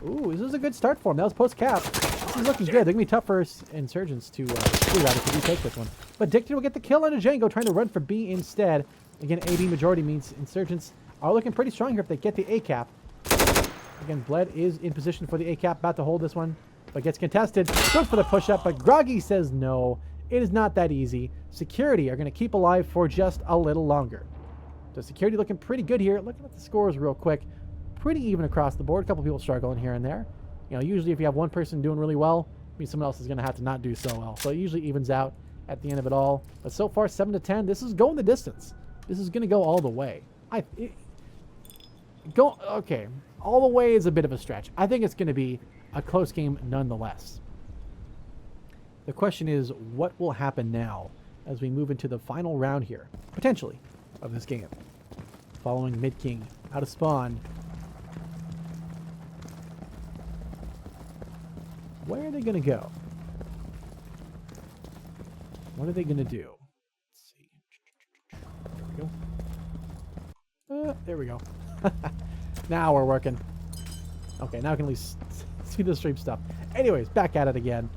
Ooh, this is a good start for him. That was post-cap. This is looking good. They're going to be tough for Insurgents to retake this one. But Dictator will get the kill onto Django, trying to run for B instead. Again, AB majority means Insurgents are looking pretty strong here if they get the A cap. Again, Bled is in position for the A cap, about to hold this one, but gets contested. Goes for the push-up, but Groggy says no. It is not that easy. Security are going to keep alive for just a little longer. So Security looking pretty good here. Looking at the scores real quick. Pretty even across the board. A couple people struggling here and there. You know, usually if you have one person doing really well, I mean, someone else is going to have to not do so well. So it usually evens out at the end of it all. But so far, 7-10. This is going the distance. This is going to go all the way. Okay. All the way is a bit of a stretch. I think it's going to be a close game nonetheless. The question is, what will happen now as we move into the final round here, potentially, of this game? Following Mid-King out of spawn. Where are they going to go? What are they going to do? Let's see. There we go. There we go. Now we're working. Okay, now I can at least see the stream stuff. Anyways, back at it again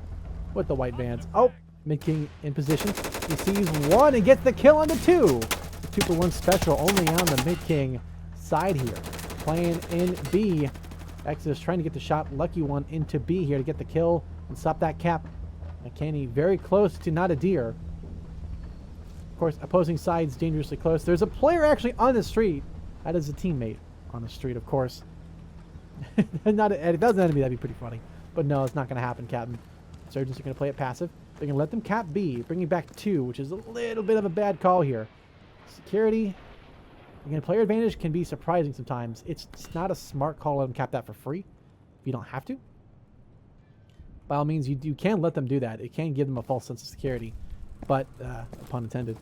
with the white bands. Oh, Mid-King in position. He sees 1 and gets the kill on the 2. The 2-for-1 special only on the Mid-King side here. Playing in B. Exodus trying to get the shot. Lucky one into B here to get the kill and stop that cap. McKinney very close to not a deer. Of course, opposing sides dangerously close. There's a player actually on the street. That is a teammate on the street, of course. Not a, it doesn't enemy, that'd be pretty funny. But no, it's not going to happen, Captain. Insurgents are going to play it passive. They're going to let them cap B, bringing back 2, which is a little bit of a bad call here. Security. Again, player advantage can be surprising sometimes. It's not a smart call to let them cap that for free if you don't have to. By all means, you can let them do that. It can give them a false sense of security. But, pun intended.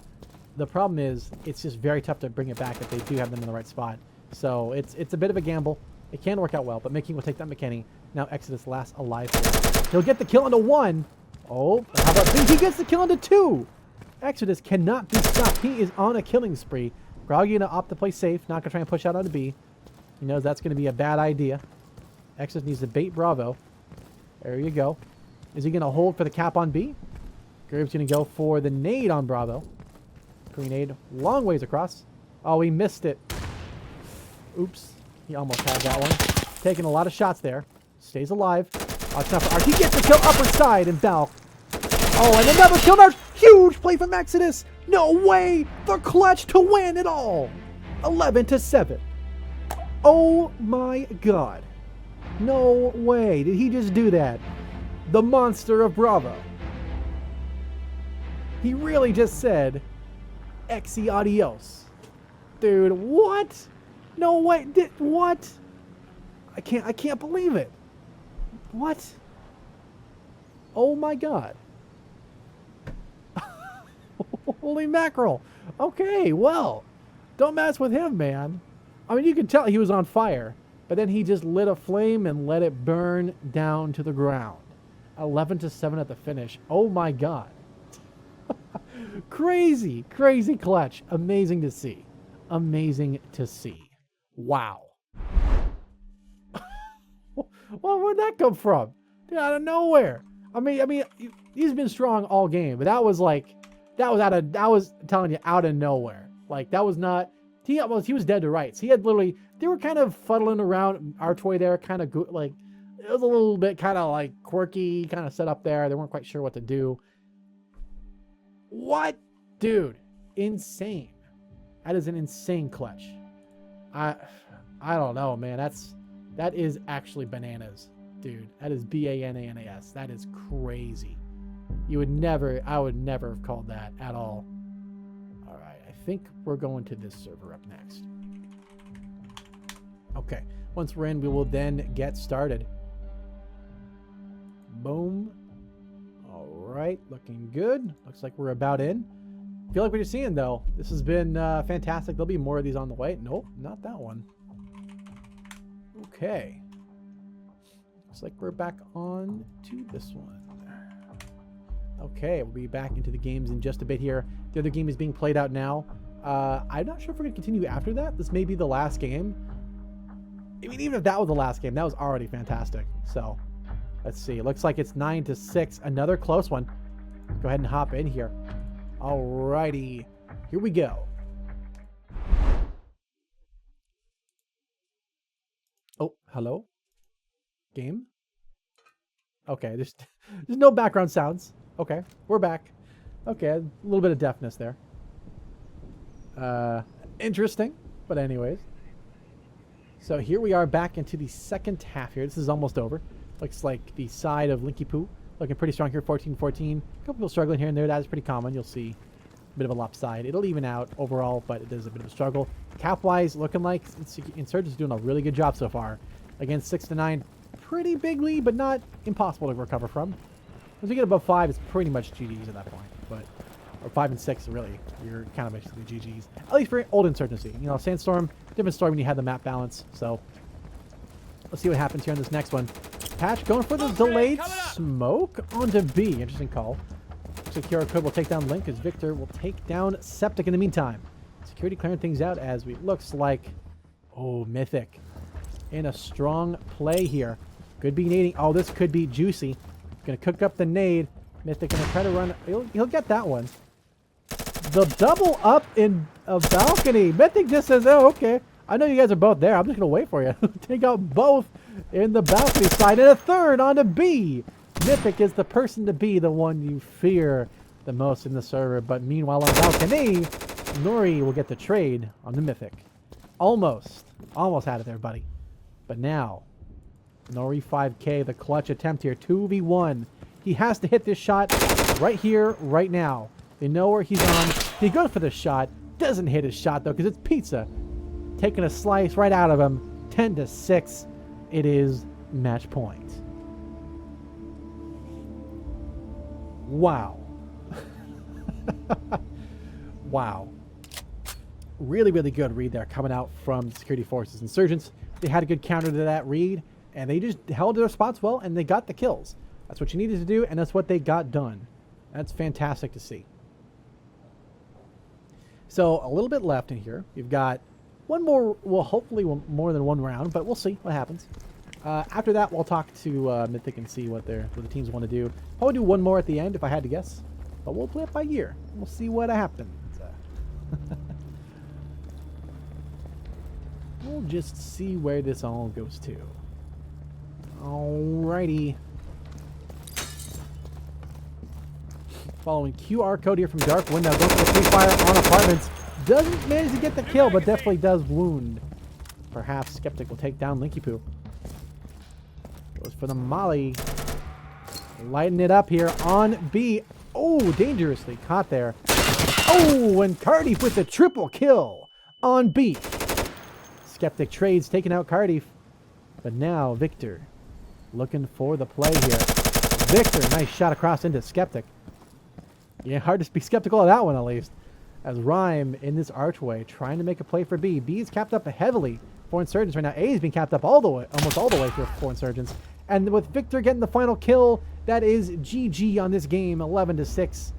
The problem is, it's just very tough to bring it back if they do have them in the right spot. So, it's a bit of a gamble. It can work out well, but Mickey will take that McKinney. Now Exodus last alive here. He'll get the kill onto 1. Oh, how about B? He gets the kill onto 2. Exodus cannot be stopped. He is on a killing spree. Groggy going to opt to play safe. Not going to try and push out onto B. He knows that's going to be a bad idea. Exodus needs to bait Bravo. There you go. Is he going to hold for the cap on B? Graves going to go for the nade on Bravo. Grenade long ways across. Oh, he missed it. Oops. He almost had that one. Taking a lot of shots there. Stays alive. Oh, it's not for Arc. He gets the kill upper side and Balk. Oh, and another kill there. Huge play from Exodus. No way. The clutch to win it all. 11-7. Oh my God. No way. Did he just do that? The monster of Bravo. He really just said, Exy adios. Dude, what? No way. What? I can't believe it. What? Oh my God. Holy mackerel. Okay, well, Don't mess with him, man. I mean, you could tell he was on fire, but then he just lit a flame and let it burn down to the ground. 11-7 at the finish. Oh my God. Crazy, crazy clutch. Amazing to see. Amazing to see. Wow. Well, where'd that come from? Dude, out of nowhere. I mean, he's been strong all game, but that was telling you out of nowhere. Like, that was not, he was dead to rights. He had literally, they were kind of fuddling around Archway there, kind of like, it was a little bit kind of like quirky, kind of set up there. They weren't quite sure what to do. What? Dude, insane. That is an insane clutch. I don't know, man. That is actually bananas, dude. That is bananas. That is crazy. I would never have called that at all. All right, I think we're going to this server up next. Okay, once we're in, we will then get started. Boom. All right, looking good. Looks like we're about in. Feel like what you're seeing, though. This has been fantastic. There'll be more of these on the way. Nope, not that one. Okay. Looks like we're back on to this one. Okay, we'll be back into the games in just a bit here. The other game is being played out now. I'm not sure if we're going to continue after that. This may be the last game. I mean, even if that was the last game, that was already fantastic. So, let's see. It looks like it's 9-6. Another close one. Go ahead and hop in here. Alrighty. Here we go. Oh, hello? Game? Okay, there's no background sounds. Okay, we're back. Okay, a little bit of deafness there. Interesting, but anyways. So here we are back into the second half here. This is almost over. Looks like the side of Linky Poo looking pretty strong here, 14-14. A couple people struggling here and there. That is pretty common. You'll see a bit of a lopside. It'll even out overall, but it is a bit of a struggle. Cap-wise, looking like Insurgent's doing a really good job so far. Against 6-9, pretty big lead, but not impossible to recover from. Once we get above 5, it's pretty much GG's at that point. But or 5 and 6, really, you're kind of basically GG's. At least for old Insurgency. You know, Sandstorm, different story when you had the map balance. So let's see what happens here on this next one. Patch going for the delayed smoke onto B. Interesting call. Secure code will take down Link as Victor will take down Septic in the meantime. Security clearing things out as we looks like, oh, Mythic in a strong play here. Could be nading. Oh, this could be juicy. Gonna cook up the nade. Mythic gonna try to run. He'll get that one. The double up in a balcony. Mythic just says, oh, okay. I know you guys are both there. I'm just gonna wait for you. Take out both in the balcony side and a third onto B. Mythic is the person to be the one you fear the most in the server. But meanwhile on balcony, Nori will get the trade on the Mythic. Almost had it there, buddy. But now, Nori 5K, the clutch attempt here, 2v1. He has to hit this shot right here, right now. They know where he's on. He goes for the shot. Doesn't hit his shot, though, because it's Pizza. Taking a slice right out of him. 10-6. It is match point. Wow. Wow. Really, really good read there coming out from Security Forces. Insurgents, they had a good counter to that read, and they just held their spots well, and they got the kills. That's what you needed to do, and that's what they got done. That's fantastic to see. So, a little bit left in here. We've got one more, well, hopefully more than one round, but we'll see what happens. After that, we'll talk to Mythic and see what the teams want to do. Probably do one more at the end, if I had to guess. But we'll play it by year. We'll see what happens. We'll just see where this all goes to. Alrighty. Following QR code here from Dark Wind. Now goes for the free fire on Apartments. Doesn't manage to get the kill, but definitely does wound. Perhaps Skeptic will take down Linky Poo. Goes for the Molly. Lighten it up here on B. Oh, dangerously caught there. Oh, and Cardiff with the triple kill on B. Skeptic trades taking out Cardiff. But now Victor looking for the play here. Victor, nice shot across into Skeptic. Yeah, hard to be skeptical of that one at least. as Rhyme in this archway trying to make a play for B. B is capped up heavily for Insurgents right now. A is being capped up all the way, almost all the way for Insurgents. And with Victor getting the final kill, that is GG on this game, 11-6.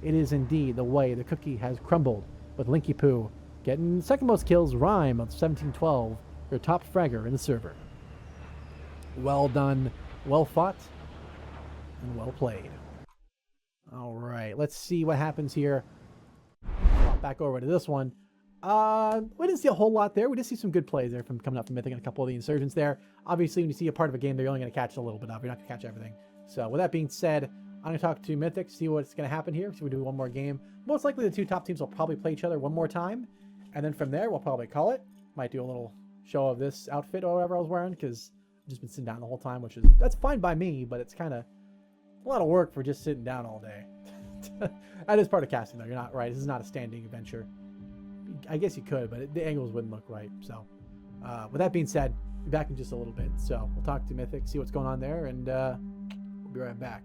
It is indeed the way the cookie has crumbled, with Linky Poo getting second most kills, Rhyme of 17-12, your top fragger in the server. Well done, well fought, and well played. All right, let's see what happens here. Hop back over to this one. We didn't see a whole lot there. We did see some good plays there from coming up from Mythic and a couple of the Insurgents there. Obviously, when you see a part of a game, they're only going to catch a little bit of. You're not going to catch everything. So with that being said, I'm going to talk to Mythic, see what's going to happen here. So we do one more game. Most likely the two top teams will probably play each other one more time. And then from there, we'll probably call it. Might do a little show of this outfit or whatever I was wearing, because I've just been sitting down the whole time, that's fine by me, but it's kind of a lot of work for just sitting down all day. That is part of casting, though. You're not right. This is not a standing adventure. I guess you could, but the angles wouldn't look right. So with that being said, be back in just a little bit. So we'll talk to Mythic, see what's going on there, and we'll be right back.